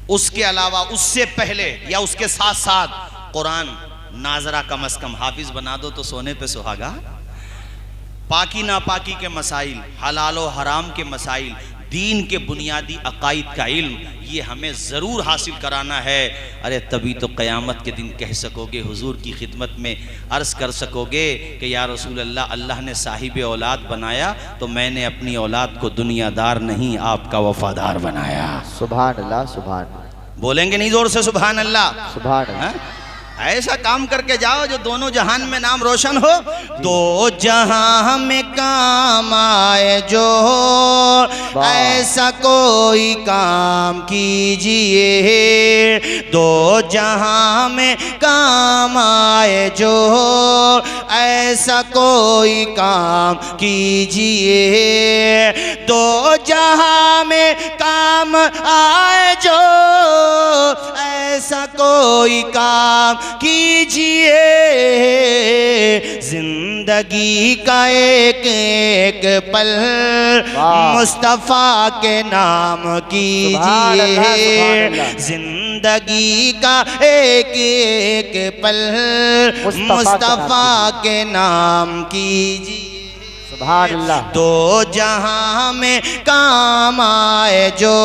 उसके अलावा उससे पहले या उसके साथ साथ कुरान नाजरा कम से कम हाफिज बना दो तो सोने पे सुहागा। पाकी नापाकी के मसाइल, हलालो हराम के मसाइल, दीन के बुनियादी अकाइद का इल्म, ये हमें ज़रूर हासिल कराना है। अरे तभी तो क़यामत के दिन कह सकोगे, हुजूर की खिदमत में अर्ज़ कर सकोगे कि या रसूल अल्लाह, अल्लाह ने साहिब औलाद बनाया तो मैंने अपनी औलाद को दुनियादार नहीं आपका वफादार बनाया। सुभान अल्लाह, सुभान अल्लाह। बोलेंगे नहीं जोर से सुभान अल्लाह? सुभान अल्लाह। ऐसा काम करके जाओ जो दोनों जहान में नाम रोशन हो। दो जहां में काम आए जो, ऐसा कोई काम कीजिए। दो जहां में काम आए जो, ऐसा कोई काम कीजिए। दो जहां में काम आए जो, ऐसा कोई काम कीजिए। जिंदगी का एक एक पल मुस्तफा के नाम कीजिए। जिंदगी का एक एक पल मुस्तफा के नाम कीजिए। सुभान अल्लाह। दो जहां में काम आए जो,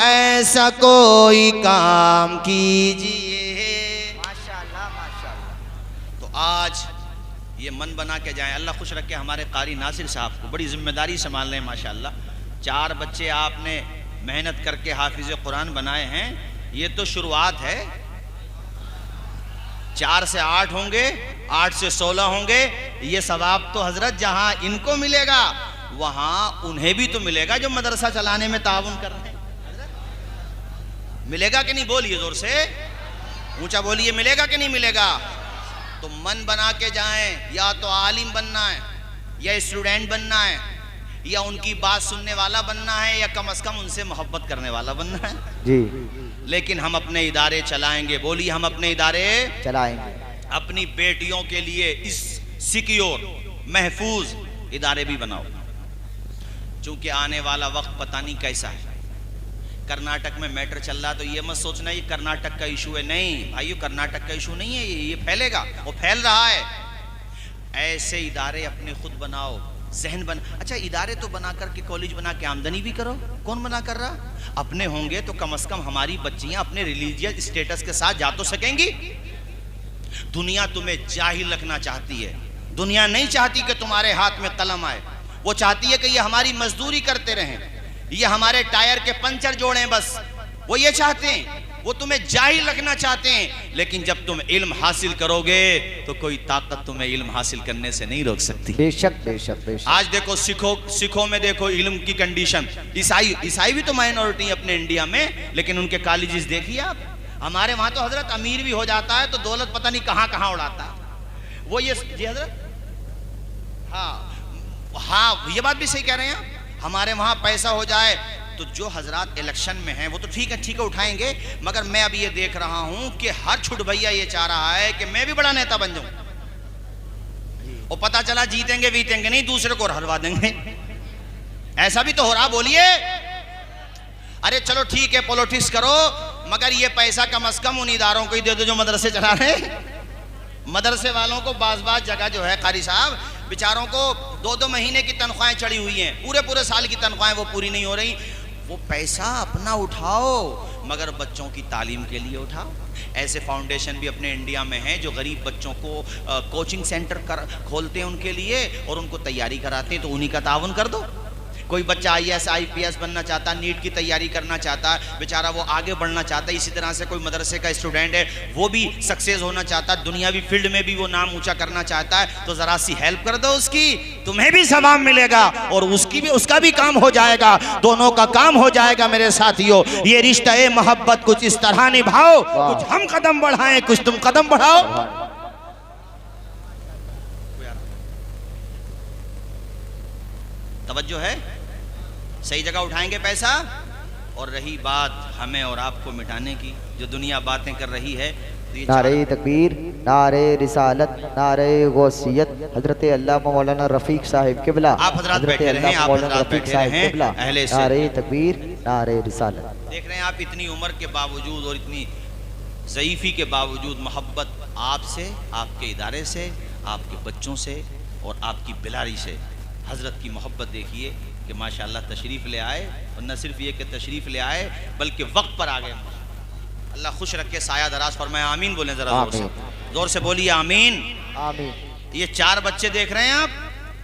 ऐसा कोई काम कीजिए। माशाअल्लाह, माशाअल्लाह। तो आज ये मन बना के जाएं। अल्लाह खुश रखे हमारे कारी नासिर साहब को, बड़ी जिम्मेदारी संभाल रहे हैं माशाअल्लाह। 4 बच्चे आपने मेहनत करके हाफिज कुरान बनाए हैं। ये तो शुरुआत है। 4 से 8 होंगे, 8 से 16 होंगे। ये सवाब तो हजरत जहां इनको मिलेगा वहां उन्हें भी तो मिलेगा जो मदरसा चलाने में ताउन कर रहे हैं। मिलेगा कि नहीं? बोलिए जोर से, ऊंचा बोलिए, मिलेगा कि नहीं मिलेगा? तो मन बना के जाएं। या तो आलिम बनना है, या स्टूडेंट बनना है, या उनकी बात सुनने वाला बनना है, या कम से कम उनसे मोहब्बत करने वाला बनना है जी। लेकिन हम अपने इदारे चलाएंगे। बोलिए, हम अपने इदारे चलाएंगे। अपनी बेटियों के लिए इस सिक्योर महफूज इदारे भी बनाओ, क्योंकि आने वाला वक्त पता नहीं कैसा है। कर्नाटक में मैटर चल रहा, तो ये मत सोचना ये कर्नाटक का इशू है। नहीं भाइयों, कर्नाटक का इशू नहीं है ये फैलेगा, वो फैल रहा है। ऐसे इदारे अपने खुद बनाओ, जहन बन। अच्छा, इदारे तो बना करके, कॉलेज बना के आमदनी भी करो। कौन मना कर रहा? अपने होंगे तो कम से कम हमारी बच्चियां अपने रिलीजियस स्टेटस के साथ जा तो सकेंगी। दुनिया तुम्हें जाहिल रखना चाहती है। दुनिया नहीं चाहती कि तुम्हारे हाथ में कलम आए। वो चाहती है कि ये हमारी मजदूरी करते रहें, ये हमारे टायर के पंचर जोड़ें। बस वो ये चाहते हैं, वो तुम्हें जाहिल रखना चाहते हैं। लेकिन जब तुम इल्म हासिल करोगे तो कोई ताकत तुम्हें इल्म हासिल करने से नहीं रोक सकती। बेशक, बेशक, बेशक। आज देखो सिखों में देखो इल्म की कंडीशन। ईसाई भी तो माइनॉरिटी है अपने इंडिया में, लेकिन उनके कॉलेजेस देखिए आप। हमारे वहां तो हजरत अमीर भी हो जाता है तो दौलत पता नहीं कहां कहां उड़ाता है वो। ये जी हजरत, हाँ ये बात भी सही कह रहे हैं। हमारे वहां पैसा हो जाए तो जो हजरात इलेक्शन में हैं वो तो ठीक है उठाएंगे, मगर मैं अभी ये देख रहा हूं कि हर छुट भैया ये चाह रहा है कि मैं भी बड़ा नेता बन जाऊं। और पता चला जीतेंगे बीतेंगे नहीं, दूसरे को हरवा देंगे। ऐसा भी तो हो रहा। बोलिए, अरे चलो ठीक है पॉलिटिक्स करो, मगर ये पैसा कम से कम उन इदारों को ही दे दो जो मदरसे चला रहे। मदरसे वालों को बाज जगह जो है कारी साहब, बेचारों को 2-2 महीने की तनख्वाहें चढ़ी हुई हैं, पूरे साल की तनख्वाहें वो पूरी नहीं हो रही। वो पैसा अपना उठाओ, मगर बच्चों की तालीम के लिए उठाओ। ऐसे फाउंडेशन भी अपने इंडिया में हैं जो गरीब बच्चों को कोचिंग सेंटर खोलते हैं उनके लिए और उनको तैयारी कराते हैं, तो उन्हीं का ताउन कर दो। कोई बच्चा IAS IPS बनना चाहता, नीट की तैयारी करना चाहता, बेचारा वो आगे बढ़ना चाहता है। इसी तरह से कोई मदरसे का स्टूडेंट है, वो भी सक्सेस होना चाहता है, दुनियावी फील्ड में भी वो नाम ऊंचा करना चाहता है, तो जरा सी हेल्प कर दो उसकी, तुम्हें भी सवाब मिलेगा और उसका भी काम हो जाएगा, दोनों का काम हो जाएगा। मेरे साथियों, ये रिश्ता ए मोहब्बत कुछ इस तरह निभाओ, कुछ हम कदम बढ़ाएं, कुछ तुम कदम बढ़ाओ। तवज्जो है, सही जगह उठाएंगे पैसा। और रही बात हमें और आपको मिटाने की, जो दुनिया बातें कर रही है, नारे तकबीर, नारे रिसालत, नारे गौसियत। हजरत अल्लामा मौलाना रफीक साहिब किबला, हजरत अल्लामा मौलाना रफीक साहिब किबला, नारे तकबीर, नारे रिसालत। देख रहे हैं आप, इतनी उम्र के बावजूद और इतनी ज़ईफ़ी के बावजूद मोहब्बत आपसे, आपके इदारे से, आपके बच्चों से और आपकी बिलारी से। हज़रत की मोहब्बत देखिए कि माशाअल्लाह तशरीफ़ ले आए, और न सिर्फ ये कि तशरीफ़ ले आए बल्कि वक्त पर आ गए। अल्लाह खुश रखे, साया दराज फरमाए। आमीन बोलें ज़रा जोर से बोलिए आमीन। आमीन। ये 4 बच्चे देख रहे हैं आप,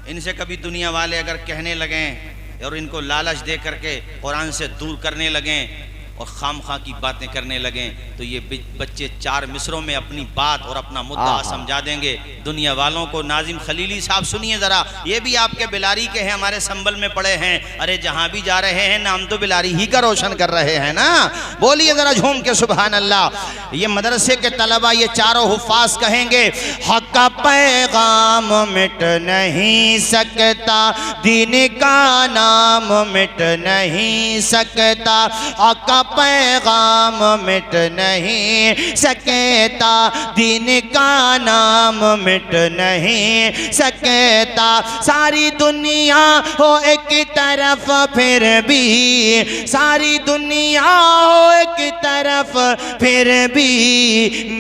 इनसे कभी दुनिया वाले अगर कहने लगें और इनको लालच दे करके कुरान से दूर करने लगें और खामखा की बातें करने लगें, तो ये बच्चे 4 मिसरों में अपनी बात और अपना मुद्दा समझा देंगे दुनिया वालों को। नाजिम खलीली साहब सुनिए ज़रा, ये भी आपके बिलारी के हैं, हमारे संबल में पड़े हैं। अरे जहाँ भी जा रहे हैं नाम तो बिलारी ही का रोशन कर रहे हैं ना। बोलिए ज़रा झूम के सुभान अल्लाह। ये मदरसे के तलबा, ये चारों हुफ़ाज़ कहेंगे, हक़ का पैगाम मिट नहीं सकता, दीन का नाम मिट नहीं सकता, हक़ का पैगाम मिट नहीं सकता, दीन का नाम मिट नहीं सकता। सारी दुनिया हो एक तरफ फिर भी, सारी दुनिया हो एक तरफ फिर भी,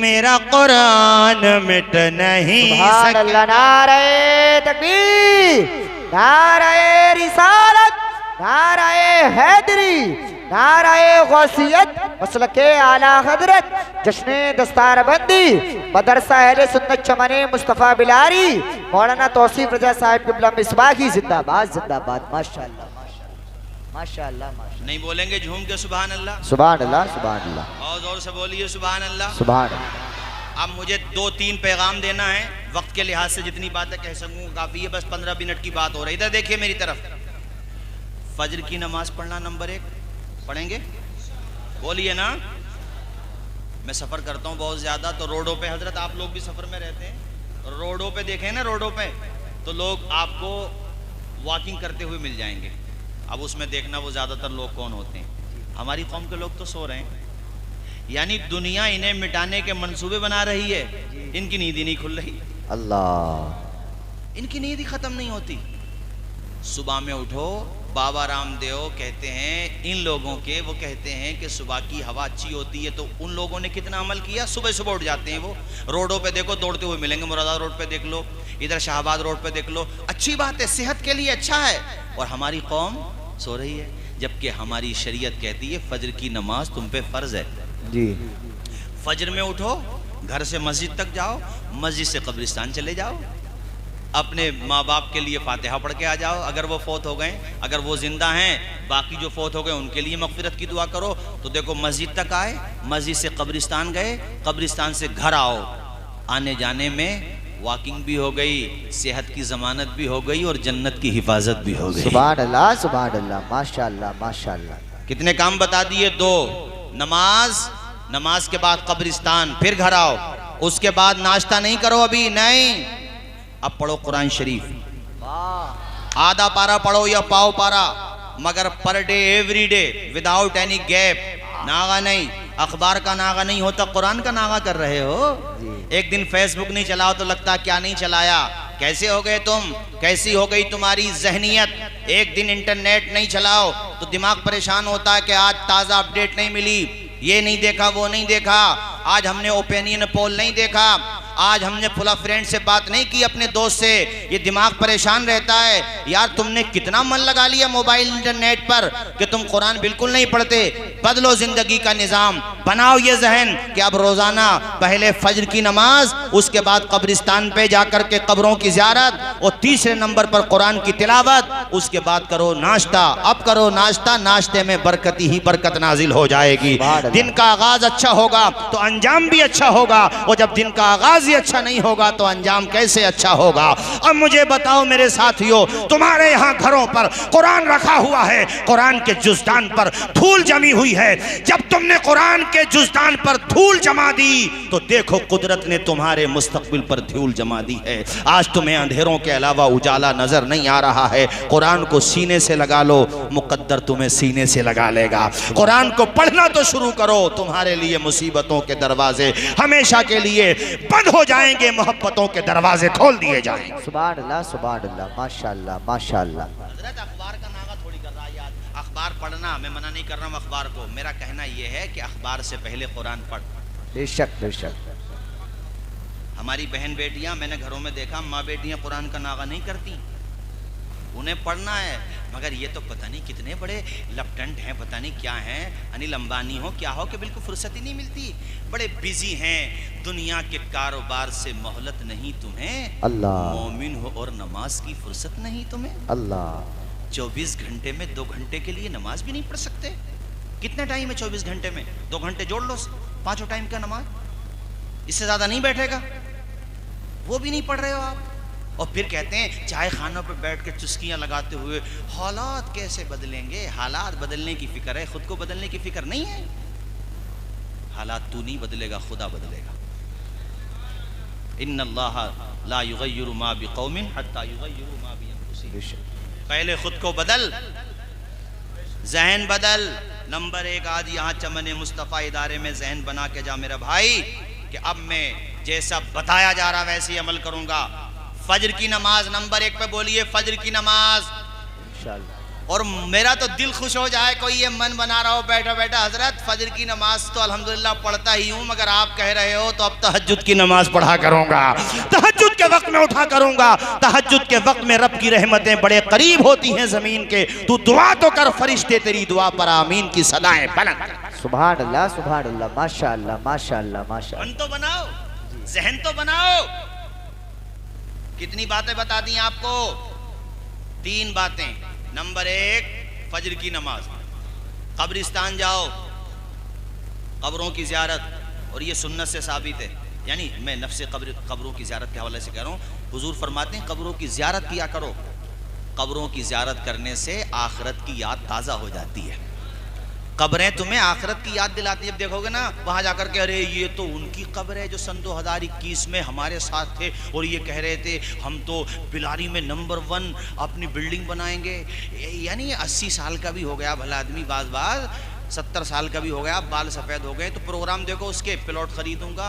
मेरा कुरान मिट नहीं सकता। नारे तकबीर, नारे रिसालत, नारे हैदरी, नाराए गौसियत, मसलके आला हजरत, जश्ने दस्तारबंदी, मदरसा अहले सुन्नत चमने मुस्तफ़ा बिलारी, मौलाना तौसीफ रजा साहिब किबला मिसबाही जिंदाबाद जिंदाबाद। माशाअल्लाह माशाअल्लाह माशाअल्लाह। नहीं बोलेंगे झूम के सुभान अल्लाह, सुभान अल्लाह, सुभान अल्लाह, और जोर से बोलिए सुभान अल्लाह, सुभान अल्लाह। अब मुझे 2-3 पैगाम देना है, वक्त के लिहाज से जितनी बातें कह सकूँ काफ़ी है, बस 15 मिनट की बात हो रही। इधर देखिए मेरी तरफ। फजर की नमाज पढ़ना नंबर 1, पढ़ेंगे? बोलिए ना। मैं सफ़र करता हूँ बहुत ज़्यादा, तो रोडों पे, हजरत आप लोग भी सफ़र में रहते हैं, रोडों पे देखें ना, रोडों पे तो लोग आपको वॉकिंग करते हुए मिल जाएंगे। अब उसमें देखना वो ज़्यादातर लोग कौन होते हैं। हमारी कौम के लोग तो सो रहे हैं, यानी दुनिया इन्हें मिटाने के मंसूबे बना रही है, इनकी नींद ही नहीं खुल रही। अल्लाह, इनकी नींद ही ख़त्म नहीं होती। सुबह में उठो, बाबा रामदेव कहते हैं इन लोगों के, वो कहते हैं कि सुबह की हवा अच्छी होती है, तो उन लोगों ने कितना अमल किया। सुबह सुबह उठ जाते हैं वो, रोडों पे देखो दौड़ते हुए मिलेंगे, मुरादाबाद रोड पे देख लो, इधर शाहबाद रोड पे देख लो। अच्छी बात है, सेहत के लिए अच्छा है। और हमारी कौम सो रही है, जबकि हमारी शरीयत कहती है फजर की नमाज तुम पे फ़र्ज़ है जी। फजर में उठो, घर से मस्जिद तक जाओ, मस्जिद से कब्रिस्तान चले जाओ, अपने माँ बाप के लिए फातिहा पढ़ के आ जाओ, अगर वो फौत हो गए, अगर वो जिंदा हैं, बाकी जो फौत हो गए उनके लिए मग़फ़िरत की दुआ करो। तो देखो मस्जिद तक आए, मस्जिद से कब्रिस्तान गए, कब्रिस्तान से घर आओ, आने जाने में वॉकिंग भी हो गई, सेहत की ज़मानत भी हो गई और जन्नत की हिफाजत भी हो गई। सुभान अल्लाह, सुभान अल्लाह, माशाअल्लाह माशाअल्लाह। कितने काम बता दिए? 2 नमाज, नमाज के बाद कब्रिस्तान, फिर घर आओ, उसके बाद नाश्ता नहीं करो अभी, नहीं, अब पढ़ो कुरान शरीफ, आधा पारा पढ़ो या पाव पारा, मगर per day, every day, without any gap. Naga नहीं, अखबार का नागा नहीं होता, कुरान का नागा कर रहे हो। एक दिन फेसबुक नहीं चलाओ तो लगता क्या नहीं चलाया। कैसे हो गए तुम, कैसी हो गई तुम्हारी जहनियत। एक दिन इंटरनेट नहीं चलाओ तो दिमाग परेशान होता है कि आज ताज़ा अपडेट नहीं मिली, ये नहीं देखा, वो नहीं देखा, आज हमने ओपिनियन पोल नहीं देखा, आज हमने फुला फ्रेंड से बात नहीं की अपने दोस्त से, ये दिमाग परेशान रहता है। यार तुमने कितना मन लगा लिया मोबाइल इंटरनेट पर कि तुम कुरान बिल्कुल नहीं पढ़ते। बदलो जिंदगी का निज़ाम, बनाओ ये जहन कि अब रोज़ाना पहले फजर की नमाज, उसके बाद कब्रिस्तान पे जाकर के कब्रों की ज़ियारत, और तीसरे नंबर पर कुरान की तिलावत, उसके बाद करो नाश्ता। अब करो नाश्ता, नाश्ते में बरकती ही बरकत नाजिल हो जाएगी। दिन का आगाज़ अच्छा होगा तो अंजाम भी अच्छा होगा, और जब दिन का आगाज़ ही अच्छा नहीं होगा तो अंजाम कैसे अच्छा होगा। अब मुझे बताओ मेरे साथियों, तुम्हारे यहाँ घरों पर कुरान रखा हुआ है, कुरान के जुज़दान पर धूल जमी हुई है। जब तुमने कुरान के जुज़दान पर धूल जमा दी तो देखो कुदरत ने तुम्हारे मुस्तकबिल पर धूल जमा दी है। आज तुम्हें अंधेरों के अलावा उजाला नजर नहीं आ रहा है। कुरान को सीने से लगा लो, मुकद्दर तुम्हें सीने से लगा लेगा। कुरान को पढ़ना तो शुरू करो, तुम्हारे लिए मुसीबतों के दरवाजे हमेशा के लिए बंद हो जाएंगे, मोहब्बतों के दरवाजे खोल दिए जाएंगे। सुभान अल्लाह, सुभान अल्लाह, माशाअल्लाह, माशाअल्लाह। हजरत अखबार का नागा थोड़ी कर रहा है यार। अखबार पढ़ना मैं मना नहीं कर रहा हूँ अखबार को, मेरा कहना यह है कि अखबार से पहले कुरान पढ़। बेशक बेशक। हमारी बहन बेटियां, मैंने घरों में देखा, माँ बेटियां कुरान का नागा नहीं करती, उन्हें पढ़ना है। मगर ये तो पता नहीं कितने बड़े लपटंट हैं, पता नहीं क्या हैं, अनिल अंबानी हो क्या हो कि बिल्कुल फुर्सत ही नहीं मिलती, बड़े बिजी हैं। दुनिया के कारोबार से मोहलत नहीं तुम्हें, अल्लाह। मोमिन हो और नमाज की फुर्सत नहीं तुम्हें, अल्लाह। 24 घंटे में 2 घंटे के लिए नमाज भी नहीं पढ़ सकते। कितने टाइम है 24 घंटे में? 2 घंटे जोड़ लो, 5 टाइम का नमाज, इससे ज्यादा नहीं बैठेगा। वो भी नहीं पढ़ रहे हो आप, और फिर कहते हैं चाय खानों पर बैठ के चुस्कियां लगाते हुए हालात कैसे बदलेंगे। हालात बदलने की फिक्र है, खुद को बदलने की फिक्र नहीं है। हालात तू नहीं बदलेगा, खुदा बदलेगा। इन्नल्लाह ला युगय्यिरु मा बिकौमिन हत्ता युगय्यिरु मा बिअनफुसिहिम। पहले खुद को बदल, जहन बदल। नंबर 1, आज यहाँ चमन मुस्तफ़ा इदारे में जहन बना के जा मेरा भाई कि अब मैं जैसा बताया जा रहा वैसे ही अमल करूंगा। फजर की नमाज नंबर 1 पे बोलिए, फजर की नमाज इंशाअल्लाह। और मेरा तो दिल खुश हो जाए, कोई ये मन बना रहा हो बैठा बैठा, हजरत फजर की नमाज तो अल्हम्दुलिल्लाह पढ़ता ही हूँ, मगर आप कह रहे हो तो अब तहज्जुद की नमाज पढ़ा करूंगा, तहज्जुद के वक्त में उठा करूंगा। तहज्जुद के वक्त में रब की रहमतें बड़े करीब होती हैं जमीन के। तू दुआ तो कर, फरिश्ते तेरी दुआ पर आमीन की सदाएं बुलंद। सुभान अल्लाह, सुभान अल्लाह, माशाअल्लाह, माशाअल्लाह, माशाअल्लाह। मन तो बनाओ, जहन तो बनाओ। कितनी बातें बता दी आपको? 3 बातें। नंबर 1, फजर की नमाज, कब्रिस्तान जाओ, कब्रों की ज़ियारत, और ये सुन्नत से साबित है। यानी मैं नफ्से कब्रों की ज़ियारत के हवाले से कह रहा हूँ। हुजूर फरमाते हैं कब्रों की ज़ियारत किया करो, कब्रों की ज़ियारत करने से आखिरत की याद ताज़ा हो जाती है। कब्रें तुम्हें आखिरत की याद दिलाती है। अब देखोगे ना वहाँ जाकर के, अरे ये तो उनकी कब्र है जो सन 2021 में हमारे साथ थे और ये कह रहे थे हम तो बिलारी में नंबर 1 अपनी बिल्डिंग बनाएंगे। यानी 80 साल का भी हो गया भला आदमी, बाज 70 साल का भी हो गया, बाल सफ़ेद हो गए, तो प्रोग्राम देखो उसके, प्लॉट खरीदूंगा,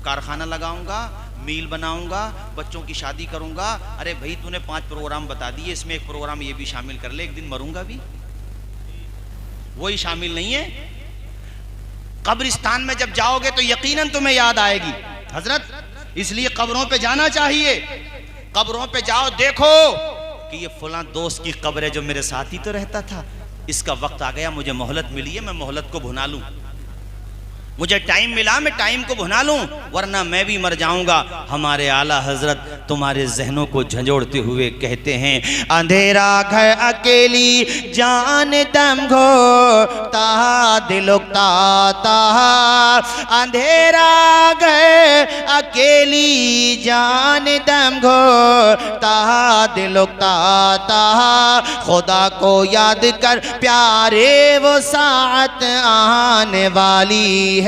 कारखाना लगाऊंगा, मील बनाऊंगा, बच्चों की शादी करूंगा। अरे भाई तूने 5 प्रोग्राम बता दिए, इसमें एक प्रोग्राम ये भी शामिल कर ले, एक दिन मरूंगा भी, वही शामिल नहीं है। कब्रिस्तान में जब जाओगे तो यकीनन तुम्हें याद आएगी हजरत, इसलिए कब्रों पे जाना चाहिए। कब्रों पे जाओ, देखो कि ये फलां दोस्त की कब्र है जो मेरे साथ ही तो रहता था, इसका वक्त आ गया, मुझे मोहलत मिली है, मैं मोहलत को भुना लूं, मुझे टाइम मिला, मैं टाइम को भुना लूं, वरना मैं भी मर जाऊंगा। हमारे आला हजरत तुम्हारे जहनों को झंझोड़ते हुए कहते हैं, अंधेरा घर अकेली जान दम घोटा दिलुकता ताहा, अंधेरा घर अकेली जान दम घोटा दिलुकता ताहा, खुदा को याद कर प्यारे वो साथ आने वाली है,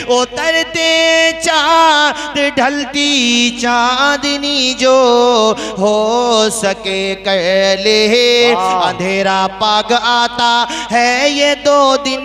उतरते चाँद ढलती चांदनी जो हो सके कर ले, अंधेरा पाग आता है ये 2 दिन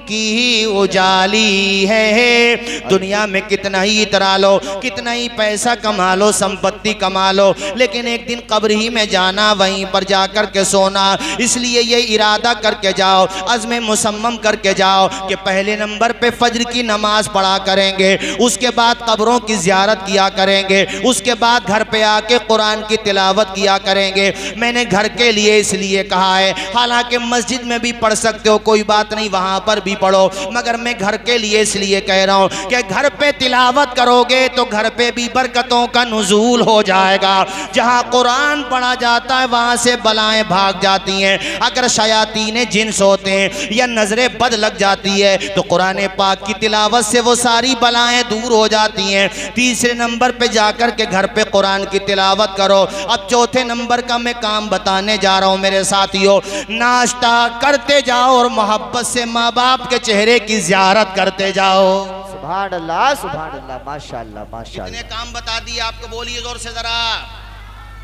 की उजाली है। दुनिया में कितना ही इतरा लो, कितना ही पैसा कमा लो, संपत्ति कमा लो, लेकिन एक दिन कब्र ही में जाना, वहीं पर जाकर के सोना। इसलिए ये इरादा करके जाओ, अज़्म मुसम्मम करके जाओ कि पहले नंबर पे फजर की नमाज पढ़ा करेंगे, उसके बाद कब्रों की ज़ियारत किया करेंगे, उसके बाद घर पे आके कुरान की तिलावत किया करेंगे। मैंने घर के लिए इसलिए कहा है, हालांकि मस्जिद में भी पढ़ सकते हो, कोई बात नहीं, वहाँ पर भी पढ़ो, मगर मैं घर के लिए इसलिए कह रहा हूँ कि घर पे तिलावत करोगे तो घर पे भी बरकतों का नुज़ूल हो जाएगा। जहाँ कुरान पढ़ा जाता है वहाँ से बलाएं भाग जाती हैं। अगर शयातीन जिन्स होते हैं या नजरें बद लग जाती है तो कुरान पाक की तिलावत से वो सारी बलाएं दूर हो जाती हैं। तीसरे नंबर पे जाकर के घर पे कुरान की तिलावत करो। अब चौथे नंबर का मैं काम बताने जा रहा हूँ मेरे साथियों, नाश्ता करते जाओ और मोहब्बत से माँ बाप के चेहरे की ज़ियारत करते जाओ। सुभान अल्लाह माशाअल्लाह माशाअल्लाह। कितने काम बता दिए आपको, बोलिए जोर से जरा।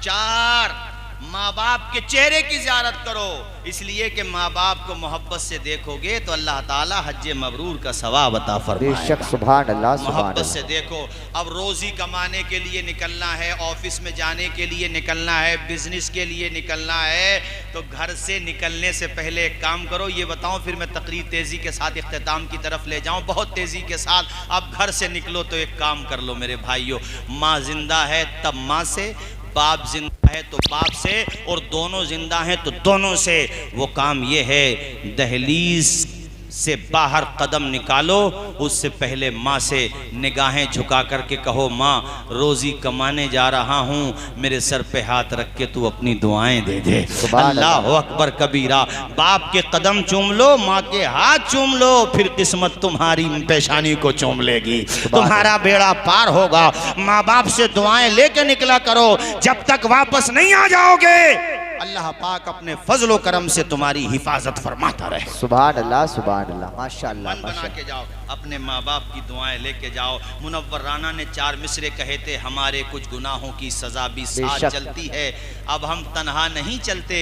4, माँ बाप के चेहरे की ज़ियारत करो, इसलिए कि माँ बाप को मोहब्बत से देखोगे तो अल्लाह ताला हज्जे मबरूर का सवाब अता फरमाएगा। बेशक सुभान अल्लाह। मोहब्बत से देखो। अब रोजी कमाने के लिए निकलना है, ऑफिस में जाने के लिए निकलना है, बिजनेस के लिए निकलना है, तो घर से निकलने से पहले एक काम करो। ये बताऊं, फिर मैं तकरीर तेजी के साथ इख्तिताम की तरफ ले जाऊं, बहुत तेजी के साथ। अब घर से निकलो तो एक काम कर लो मेरे भाइयों, माँ जिंदा है तब माँ से, बाप जिंदा है तो बाप से, और दोनों जिंदा हैं तो दोनों से। वो काम ये है, दहलीज से बाहर कदम निकालो, उससे पहले माँ से निगाहें झुका करके कहो, माँ रोजी कमाने जा रहा हूँ, मेरे सर पे हाथ रख के तू अपनी दुआएं दे दे। अल्लाह अकबर कबीरा। बाप के कदम चूम लो, माँ के हाथ चूम लो, फिर किस्मत तुम्हारी पेशानी को चूम लेगी, तुम्हारा बेड़ा पार होगा। माँ बाप से दुआएं लेके निकला करो, जब तक वापस नहीं आ जाओगे अल्लाह पाक अपने फजलो करम से तुम्हारी हिफाजत फरमाता रहे। सुभान अल्लाह माशाअल्लाह। मन बना के जाओ, अपने माँ बाप की दुआएं लेके जाओ। मुनव्वर राना ने 4 मिसरे कहे थे, हमारे कुछ गुनाहों की सजा भी साथ चलती है, अब हम तन्हा नहीं चलते,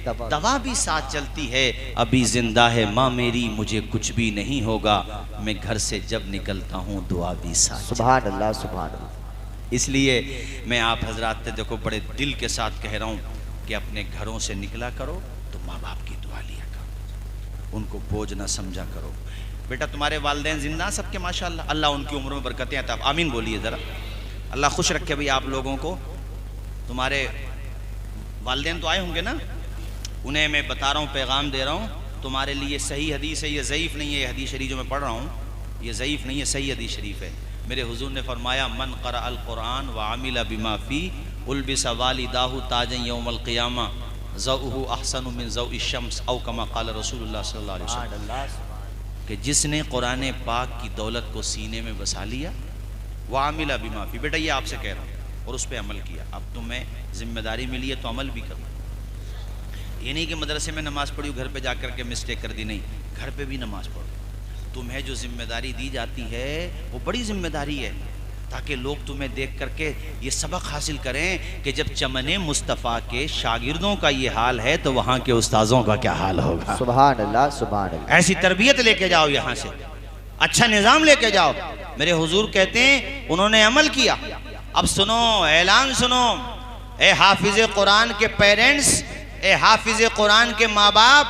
दवा भी साथ चलती है, अभी जिंदा है माँ मेरी, मुझे कुछ भी नहीं होगा, मैं घर से जब निकलता हूँ दुआ भी साथ। सुभान अल्लाह। इसलिए मैं आप हजरात देखो बड़े दिल के साथ कह रहा हूँ कि अपने घरों से निकला करो तो माँ बाप की दुआ लिया करो, उनको बोझ ना समझा करो। बेटा तुम्हारे वालिदैन जिंदा सबके माशाअल्लाह, अल्लाह उनकी उम्र में बरकतें अता। आमीन बोलिए ज़रा। अल्लाह खुश रखे भाई आप लोगों को। तुम्हारे वालिदैन तो आए होंगे ना, उन्हें मैं बता रहा हूँ, पैगाम दे रहा हूँ, तुम्हारे लिए सही हदीस है, ये ज़ईफ़ नहीं है। ये हदीस शरीफ जो मैं पढ़ रहा हूँ ये ज़ईफ़ नहीं है, सही हदीस शरीफ है। मेरे हुजूर ने फरमाया, मन क़रा अल क़ुरान व आमिला बिमा फ़ी उल्बिस वालिदाहु ताजन यौमल क़ियामा ज़ौहु अहसनु मिन ज़ौइ शम्स औ कमा क़ाल रसूलुल्लाह सल्लल्लाहु अलैहि वसल्लम, कि जिसने कुरान पाक की दौलत को सीने में बसा लिया, व आमिला बिमा फ़ी, बेटा ये आपसे कह रहा हूँ, और उस पर अमल किया। अब तुम्हें जिम्मेदारी मिली है तो अमल भी करो। ये नहीं कि मदरसे में नमाज़ पढ़ी, घर पे जाकर के मिस्टेक कर दी, नहीं, घर पे भी नमाज़ पढ़ो। तुम्हें जो जिम्मेदारी दी जाती है वो बड़ी जिम्मेदारी है, ताकि लोग तुम्हें देख करके ये सबक हासिल करें कि जब चमने मुस्तफ़ा के शागिर्दों का ये हाल है तो वहाँ के उस्ताजों का क्या हाल होगा। सुभान अल्लाह। ऐसी तरबियत लेके जाओ, यहाँ से अच्छा निज़ाम लेके जाओ। मेरे हुजूर कहते हैं उन्होंने अमल किया। अब सुनो, ऐलान सुनो, ए हाफिज़ कुरान के पेरेंट्स, ए हाफिज़ कुरान के माँ बाप,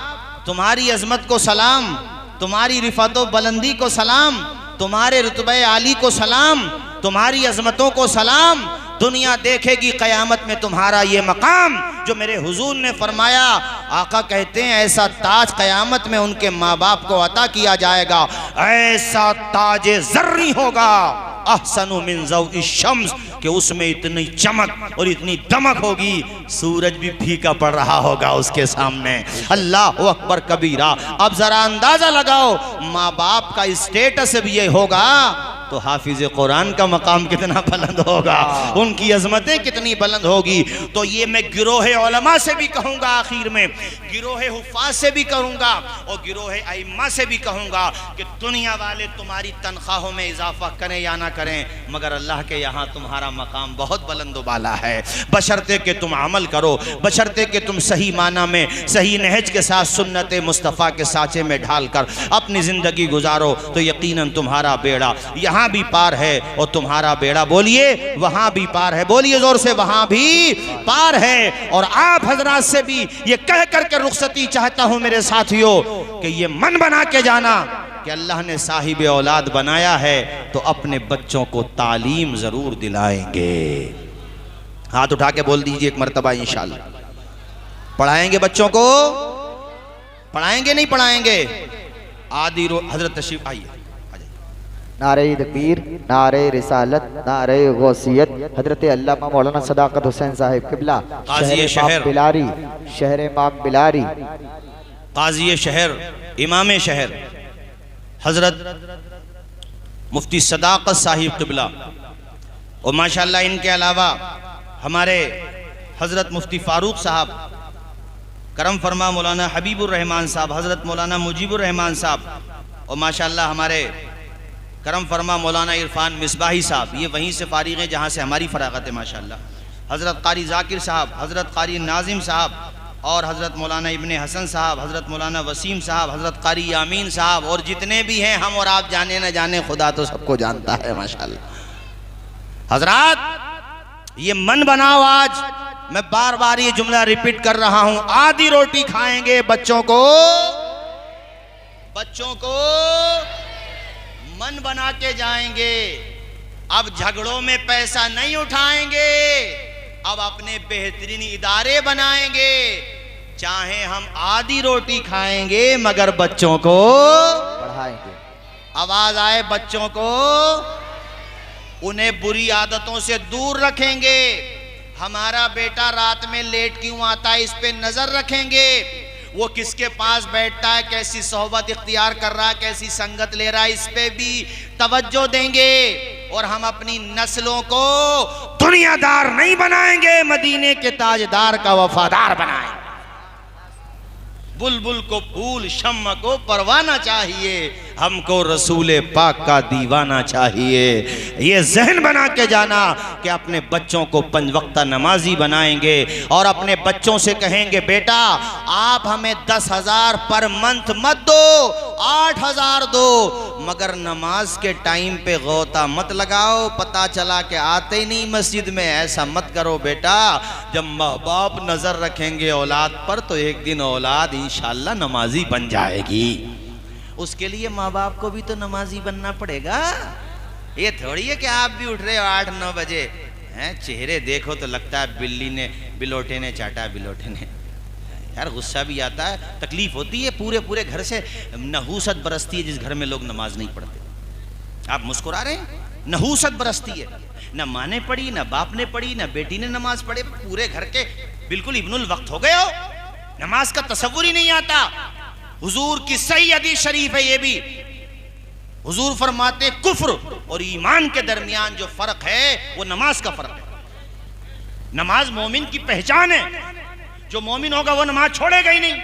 तुम्हारी अजमत को सलाम, तुम्हारी रिफातो बुलंदी को सलाम, तुम्हारे रुतबे आली को सलाम, तुम्हारी अजमतों को सलाम। दुनिया देखेगी क़यामत में तुम्हारा ये मकाम जो मेरे हुजूर ने फरमाया। आका कहते हैं ऐसा ताज क़यामत में उनके माँ बाप को अता किया जाएगा, ऐसा ताज ज़र्री होगा, अहसनु मिन ज़ौइ शम्स, कि उसमें इतनी चमक और इतनी दमक होगी, सूरज भी फीका पड़ रहा होगा उसके सामने। अल्लाह अकबर कबीरा। अब जरा अंदाजा लगाओ, माँ बाप का स्टेटस भी ये होगा तो हाफिज़ कुरान का मकाम कितना बुलंद होगा, उनकी अजमतें कितनी बुलंद होगी। तो ये मैं गिरोह उलमा से भी कहूँगा, आखिर में गिरोह हुफ़ाज़ से भी करूँगा और गिरोह अइम्मा से भी कहूँगा कि दुनिया वाले तुम्हारी तनख्वाहों में इजाफा करें या ना करें, मगर अल्लाह के यहाँ तुम्हारा मकाम बहुत बुलंद वाला है, बशर्ते कि तुम अमल करो, बशर्ते कि तुम सही माना में सही नहज के साथ सुन्नत मुस्तफ़ा के साँचे में ढाल कर अपनी ज़िंदगी गुजारो, तो यकीनन तुम्हारा बेड़ा यहाँ भी पार है और तुम्हारा बेड़ा, बोलिए, वहां भी पार है, बोलिए जोर से, वहां भी पार है। और आप हजरात से भी ये कह करके रुखसती चाहता हूं मेरे साथियों कि ये मन बना के जाना कि अल्लाह ने साहिब औलाद बनाया है तो अपने बच्चों को तालीम जरूर दिलाएंगे। हाथ उठा के बोल दीजिए एक मर्तबा, इंशाअल्लाह पढ़ाएंगे, बच्चों को पढ़ाएंगे, नहीं पढ़ाएंगे। आदि हजरत तशरीफ आइए। नारे तकबीर, नारे रिसालत, नारे गौसियत। हजरत अल्लामा मौलाना सदाकत हुसैन साहिब किबला, शहर बिलारी, शहर माक बिलारी, काज़ी शहर, इमाम शहर हजरत मुफ्ती सदाकत साहिब किबला, और माशाअल्लाह इनके अलावा हमारे हजरत मुफ्ती फारूक साहब, करम फरमा मौलाना हबीबुर रहमान साहब, हजरत मौलाना मुजीबुर रहमान साहब, और माशाअल्लाह हमारे करम फरमा मौलाना इरफान मिसबाही साहब, ये वहीं से फारिग हैं जहाँ से हमारी फरागत है माशाल्लाह। हज़रत कारी ज़ाकिर साहब, हज़रत कारी नाजिम साहब और हज़रत मौलाना इब्ने हसन साहब, हज़रत मौलाना वसीम साहब, हज़रत कारी यामीन साहब और जितने भी हैं, हम और आप जाने न जाने, खुदा तो सबको जानता है माशाल्लाह। हज़रात ये मन बनाओ, आज मैं बार बार ये जुमला रिपीट कर रहा हूं, आधी रोटी खाएंगे, बच्चों को मन बना के जाएंगे। अब झगड़ों में पैसा नहीं उठाएंगे, अब अपने बेहतरीन इदारे बनाएंगे। चाहे हम आधी रोटी खाएंगे मगर बच्चों को पढ़ाएंगे। आवाज आए बच्चों को, उन्हें बुरी आदतों से दूर रखेंगे। हमारा बेटा रात में लेट क्यों आता है, इस पे नजर रखेंगे। वो किसके पास बैठता है, कैसी सोहबत इख्तियार कर रहा है, कैसी संगत ले रहा है, इस पे भी तवज्जो देंगे। और हम अपनी नस्लों को दुनियादार नहीं बनाएंगे, मदीने के ताजदार का वफादार बनाएंगे। बुलबुल को फूल, शम्मा को परवाना चाहिए, हमको रसूले पाक का दीवाना चाहिए। ये जहन बना के जाना कि अपने बच्चों को 5 वक्ता नमाजी बनाएंगे और अपने बच्चों से कहेंगे, बेटा आप हमें 10,000 पर मंथ मत दो, 8,000 दो, मगर नमाज के टाइम पे गोता मत लगाओ। पता चला कि आते ही नहीं मस्जिद में, ऐसा मत करो बेटा। जब माँ बाप नजर रखेंगे औलाद पर तो एक दिन औलाद इंशाल्लाह नमाजी बन जाएगी। उसके लिए माँ बाप को भी तो नमाजी बनना पड़ेगा। ये थोड़ी है कि आप भी उठ रहे हो 8-9 बजे हैं, चेहरे देखो तो लगता है बिलोटे ने चाटा, बिलोटे ने। यार गुस्सा भी आता है, तकलीफ होती है, पूरे घर से नहूसत बरसती है जिस घर में लोग नमाज नहीं पढ़ते। आप मुस्कुरा रहे हैं, नहूसत बरसती है, न माँ ने पढ़ी, न बाप ने पढ़ी, न बेटी ने नमाज पढ़े, पूरे घर के बिल्कुल इब्नुल वक्त हो गए हो, नमाज का तसव्वुर ही नहीं आता। हुजूर की सही हदीस शरीफ है, ये भी हुजूर फरमाते कुफ्र और ईमान के दरमियान जो फर्क है वो नमाज का फर्क है। नमाज मोमिन की पहचान है, जो मोमिन होगा वो नमाज छोड़ेगा ही नहीं।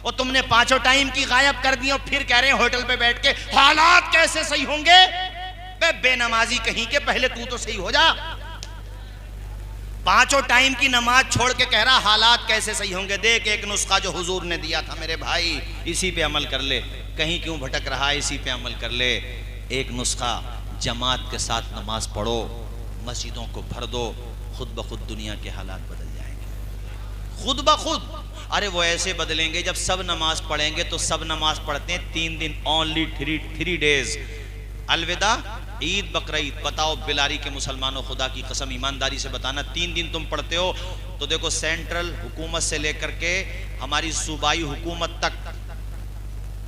और तुमने 5 टाइम की गायब कर दी और फिर कह रहे हैं होटल पे बैठ के हालात कैसे सही होंगे। बेनमाजी कहीं के, पहले तू तो सही हो जा। 5 टाइम की नमाज छोड़ के कह रहा हालात कैसे सही होंगे। देख एक नुस्खा जो हुजूर ने दिया था मेरे भाई, इसी पे अमल कर ले, कहीं क्यों भटक रहा है, इसी पे अमल कर ले। एक नुस्खा, जमात के साथ नमाज पढ़ो, मस्जिदों को भर दो, खुद ब खुद दुनिया के हालात बदल जाएंगे, खुद ब खुद। अरे वो ऐसे बदलेंगे जब सब नमाज पढ़ेंगे। तो सब नमाज पढ़ते हैं 3 दिन, ओनली 3 डेज। अलविदा ईद बकरीद। बताओ बिलारी के मुसलमानों, खुदा की कसम ईमानदारी से बताना, 3 दिन तुम पढ़ते हो तो देखो सेंट्रल हुकूमत से लेकर के हमारी सूबाई हुकूमत तक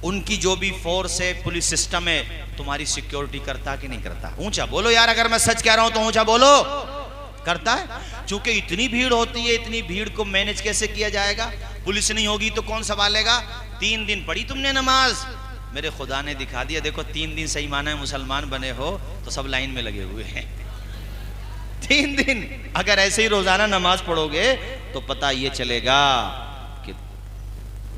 उनकी जो भी फोर्स है, पुलिस सिस्टम है, तुम्हारी सिक्योरिटी करता कि नहीं करता? ऊंचा बोलो यार, अगर मैं सच कह रहा हूं तो ऊंचा बोलो। करता है, क्योंकि इतनी भीड़ होती है, इतनी भीड़ को मैनेज कैसे किया जाएगा? पुलिस नहीं होगी तो कौन संभालेगा? 3 दिन पढ़ी तुमने नमाज, मेरे खुदा ने दिखा दिया, देखो 3 दिन सही माना है मुसलमान बने हो तो सब लाइन में लगे हुए हैं। 3 दिन अगर ऐसे ही रोजाना नमाज पढ़ोगे तो पता ये चलेगा कि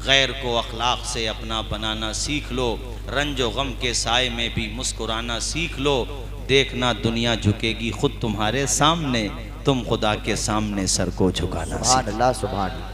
गैर को अखलाक से अपना बनाना सीख लो, रंजो गम के साए में भी मुस्कुराना सीख लो। देखना दुनिया झुकेगी खुद तुम्हारे सामने, तुम खुदा के सामने सर को झुकाना सुभान अल्लाह, सुभान अल्लाह।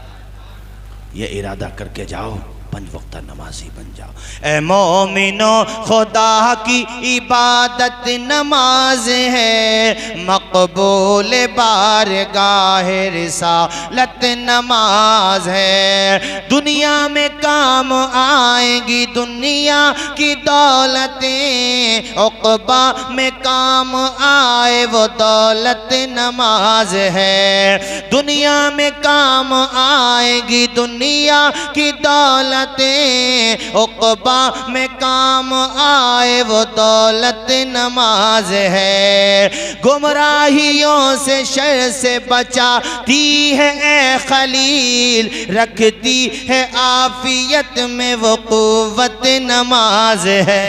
ये इरादा करके जाओ, 5 वक्त नमाजी बन जाओ। ए मोमिनो खुदा की इबादत नमाज है, मकबूल बारगाह रिसालत नमाज है। दुनिया में काम आएगी दुनिया की दौलतें, उक़बा में काम आए वो दौलत नमाज है। दुनिया में काम आएगी दुनिया की दौलत, उक़बा में काम आए वो दौलत नमाज है। गुमराहियों से शर से बचाती है ए खलील, रखती है आफियत में वो कुव्वत नमाज है।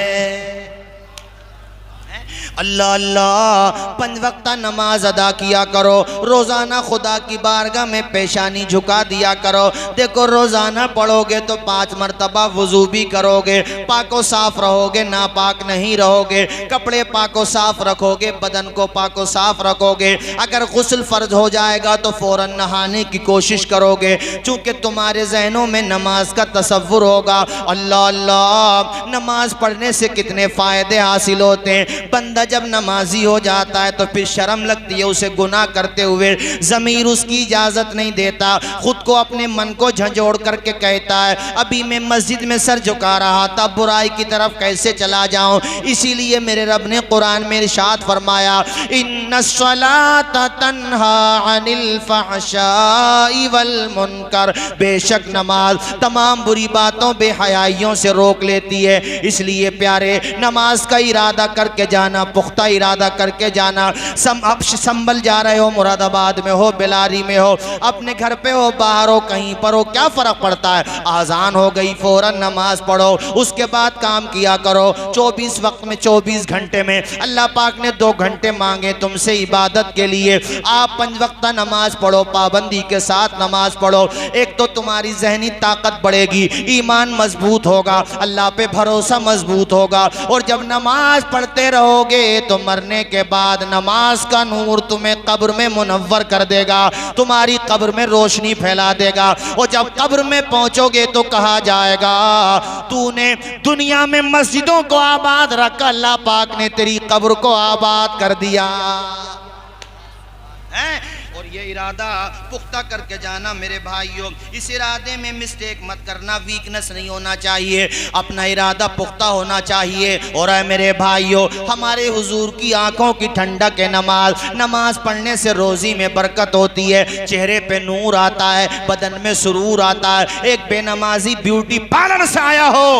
अल्लाह अल्लाह 5 वक्त नमाज अदा किया करो, रोज़ाना खुदा की बारगाह में पेशानी झुका दिया करो। देखो रोज़ाना पढ़ोगे तो 5 मरतबा वुज़ू भी करोगे, पाको साफ रहोगे, नापाक नहीं रहोगे, कपड़े पाको साफ रखोगे, बदन को पाको साफ रखोगे। अगर गुस्ल फ़र्ज हो जाएगा तो फ़ौरन नहाने की कोशिश करोगे, चूँकि तुम्हारे जहनों में नमाज का तसव्वुर होगा। अल्लाह अल्लाह, नमाज पढ़ने से कितने फ़ायदे हासिल होते हैं। बंदा जब नमाजी हो जाता है तो फिर शर्म लगती है उसे गुनाह करते हुए, ज़मीर उसकी इजाज़त नहीं देता, खुद को अपने मन को झंझोड़ करके कहता है अभी मैं मस्जिद में सर झुका रहा था, बुराई की तरफ कैसे चला जाऊं। इसीलिए मेरे रब ने कुरान में इरशाद फरमाया इन्नस्सलाता तन्हा अनिल फहशाई वल मुनकर, बेशक नमाज तमाम बुरी बातों बेहयाइयों से रोक लेती है। इसलिए प्यारे, नमाज का इरादा करके जाना, पुख्ता इरादा करके जाना। संभल जा रहे हो, मुरादाबाद में हो, बेलारी में हो, अपने घर पे हो, बाहर हो, कहीं पर हो, क्या फ़र्क पड़ता है। आज़ान हो गई फ़ौरन नमाज पढ़ो, उसके बाद काम किया करो। 24 वक्त में 24 घंटे में अल्लाह पाक ने 2 घंटे मांगे तुमसे इबादत के लिए। आप 5 वक्त नमाज पढ़ो, पाबंदी के साथ नमाज पढ़ो। एक तो तुम्हारी जहनी ताकत बढ़ेगी, ईमान मजबूत होगा, अल्लाह पे भरोसा मजबूत होगा। और जब नमाज पढ़ते रहोगे तो मरने के बाद नमाज का नूर तुम्हें कब्र में मुनव्वर कर देगा, तुम्हारी कब्र में रोशनी फैला देगा। और जब कब्र में पहुंचोगे तो कहा जाएगा तूने दुनिया में मस्जिदों को आबाद रखा, अल्लाह पाक ने तेरी कब्र को आबाद कर दिया है। और ये इरादा पुख्ता करके जाना मेरे भाइयों, इस इरादे में मिस्टेक मत करना, वीकनेस नहीं होना चाहिए, अपना इरादा पुख्ता होना चाहिए। और मेरे भाइयों, हमारे हुजूर की आंखों की ठंडक है नमाज। नमाज पढ़ने से रोज़ी में बरकत होती है, चेहरे पे नूर आता है, बदन में सुरूर आता है। एक बेनमाजी ब्यूटी पार्लर से आया हो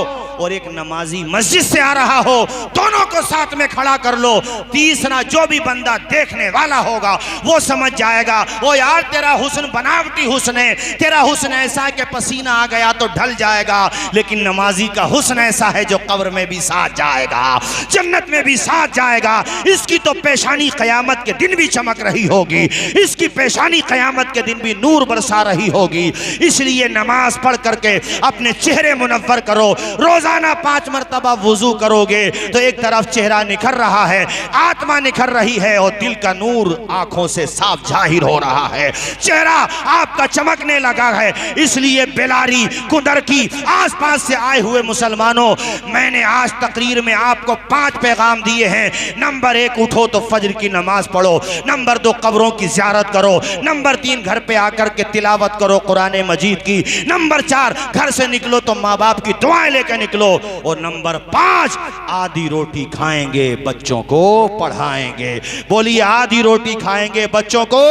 और एक नमाजी मस्जिद से आ रहा हो, दोनों को साथ में खड़ा कर लो। तीसरा जो भी बंदा देखने वाला होगा वो समझ जाएगा ओ यार तेरा हुस्न बनावटी हुस्न है, तेरा हुस्न ऐसा है कि पसीना आ गया तो ढल जाएगा, लेकिन नमाजी का हुस्न ऐसा है जो कब्र में भी साथ जाएगा, जन्नत में भी साथ जाएगा। इसकी तो पेशानी क़यामत के दिन भी चमक रही होगी, इसकी पेशानी क़यामत के दिन भी नूर बरसा रही होगी। इसलिए नमाज पढ़ करके अपने चेहरे मुनव्वर करो। रोजाना 5 मरतबा वुजू करोगे तो एक तरफ चेहरा निखर रहा है, आत्मा निखर रही है और दिल का नूर आंखों से साफ जाहिर हो रहा है, चेहरा आपका चमकने लगा है। इसलिए बेलारी, कुदरकी, आसपास से आए हुए मुसलमानों, मैंने आज तकरीर में आपको 5 पैगाम दिए हैं। नंबर 1, उठो तो फजर की नमाज पढ़ो। नंबर 2, कब्रों की ज़ियारत करो। नंबर 3, घर पे आकर के तिलावत करो कुरान मजीद की। नंबर 4, घर से निकलो तो माँ बाप की दुआएं लेकर निकलो। और नंबर 5, आधी रोटी खाएंगे, बच्चों को पढ़ाएंगे। बोलिए, आधी रोटी खाएंगे, बच्चों को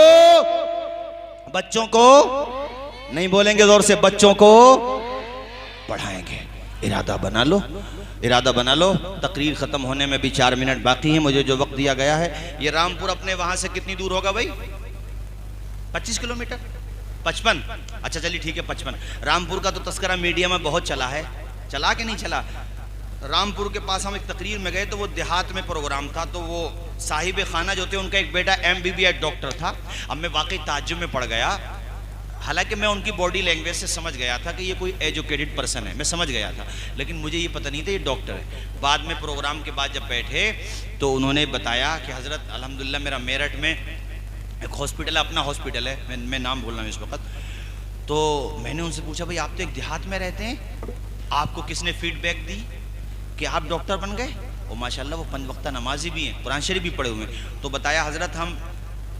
नहीं बोलेंगे जोर से, बच्चों को पढ़ाएंगे। इरादा बना लो, इरादा बना लो। तकरीर ख़त्म होने में भी 4 मिनट बाकी हैं। मुझे जो वक्त दिया गया है, ये रामपुर अपने वहाँ से कितनी दूर होगा भाई? 25 किलोमीटर, 55। अच्छा चलिए ठीक है, 55। रामपुर का तो तस्करा मीडिया में बहुत चला है, चला कि नहीं चला? रामपुर के पास हम एक तकरीर में गए तो वो देहात में प्रोग्राम था, तो वो साहिब खाना जो थे उनका एक बेटा MBBS डॉक्टर था। अब मैं वाकई ताज्जुब में पड़ गया, हालांकि मैं उनकी बॉडी लैंग्वेज से समझ गया था कि ये कोई एजुकेटेड पर्सन है, मैं समझ गया था, लेकिन मुझे ये पता नहीं था ये डॉक्टर है। बाद में प्रोग्राम के बाद जब बैठे तो उन्होंने बताया कि हज़रत अल्हम्दुलिल्लाह मेरा मेरठ में एक हॉस्पिटल है, अपना हॉस्पिटल है, मैं नाम बोल रहा हूँ इस वक्त। तो मैंने उनसे पूछा भाई आप तो एक देहात में रहते हैं, आपको किसने फीडबैक दी कि आप डॉक्टर बन गए? और माशाल्लाह वो 5 वक्त नमाजी भी हैं, कुरान शरीफ भी पढ़े हुए हैं। तो बताया हज़रत हम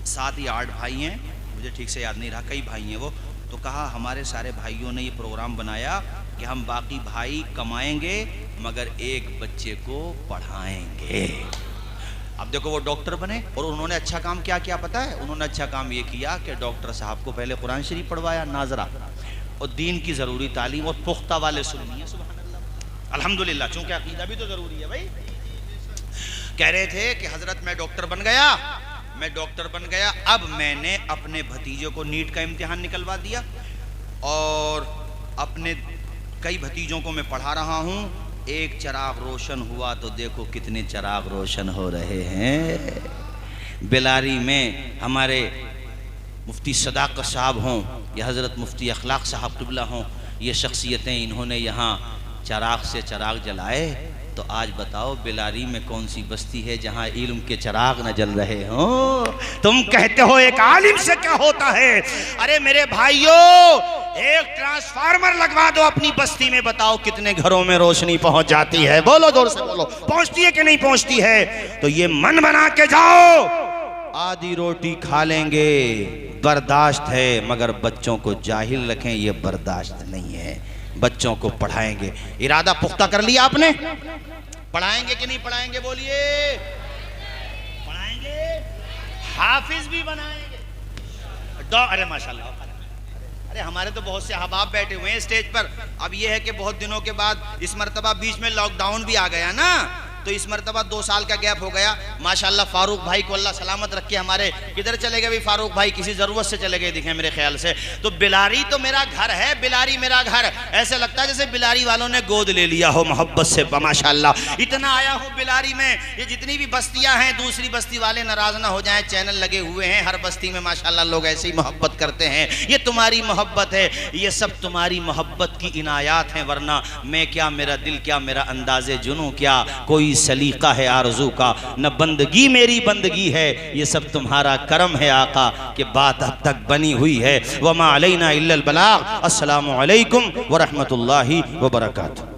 7 या 8 भाई हैं, मुझे ठीक से याद नहीं रहा, कई भाई हैं वो। तो कहा हमारे सारे भाइयों ने ये प्रोग्राम बनाया कि हम बाकी भाई कमाएंगे मगर एक बच्चे को पढ़ाएंगे। अब देखो वो डॉक्टर बने और उन्होंने अच्छा काम क्या किया पता है? उन्होंने अच्छा काम ये किया कि डॉक्टर साहब को पहले कुरान शरीफ पढ़वाया, नाजरा, और दीन की ज़रूरी तालीम और पुख्ता वाले सुन्नी है। सुभान अल्लाह, अल्हम्दुलिल्लाह, चूँकि अकीदा भी तो ज़रूरी है भाई। कह रहे थे कि हज़रत मैं डॉक्टर बन गया, अब मैंने अपने भतीजों को नीट का इम्तिहान निकलवा दिया और अपने कई भतीजों को मैं पढ़ा रहा हूँ। एक चिराग रोशन हुआ तो देखो कितने चिराग रोशन हो रहे हैं। बेलारी में हमारे मुफ्ती सदाकत साहब हों या हज़रत मुफ्ती अखलाक साहब क़िबला हों, ये शख्सियतें इन्होंने यहाँ चिराग से चिराग जलाए। तो आज बताओ बेलारी में कौन सी बस्ती है जहाँ इल्म के चिराग न जल रहे हों? तुम कहते हो एक आलिम से क्या होता है? अरे मेरे भाइयों, एक ट्रांसफार्मर लगवा दो अपनी बस्ती में, बताओ कितने घरों में रोशनी पहुंच जाती है। बोलो जोर से बोलो, पहुंचती है कि नहीं पहुंचती है? तो ये मन बना के जाओ, आधी रोटी खा लेंगे, बर्दाश्त है, मगर बच्चों को जाहिल रखें, ये बर्दाश्त नहीं है। बच्चों को पढ़ाएंगे, इरादा पुख्ता कर लिया आपने? पढ़ाएंगे कि नहीं पढ़ाएंगे? बोलिए, पढ़ाएंगे, हाफिज भी बनाएंगे। अरे माशाल्लाह, अरे हमारे तो बहुत से अहबाब बैठे हुए हैं स्टेज पर। अब ये है कि बहुत दिनों के बाद इस मर्तबा बीच में लॉकडाउन भी आ गया ना, तो इस मर्तबा 2 साल का गैप हो गया। माशाल्लाह फारूक भाई को अल्लाह सलामत रखे। हमारे किधर चले गए भाई फारूक भाई? किसी ज़रूरत से चले गए दिखे मेरे ख्याल से। तो बिलारी तो मेरा घर है, बिलारी मेरा घर, ऐसे लगता है जैसे बिलारी वालों ने गोद ले लिया हो मोहब्बत से। माशाल्लाह इतना आया हूँ बिलारी में। ये जितनी भी बस्तियाँ हैं, दूसरी बस्ती वाले नाराज़ ना हो जाएँ, चैनल लगे हुए हैं हर बस्ती में, माशाल्लाह लोग ऐसे ही मोहब्बत करते हैं। ये तुम्हारी मोहब्बत है, ये सब तुम्हारी मोहब्बत की इनायात हैं, वरना मैं क्या, मेरा दिल क्या, मेरा अंदाज़े जुनूं क्या, कोई सलीका है आरज़ू का, न बंदगी मेरी बंदगी है, ये सब तुम्हारा करम है आका कि बात अब तक बनी हुई है। वमा अलैना इल्लल बलाग। अस्सलामु अलैकुम व रहमतुल्लाहि व बरकातुहू।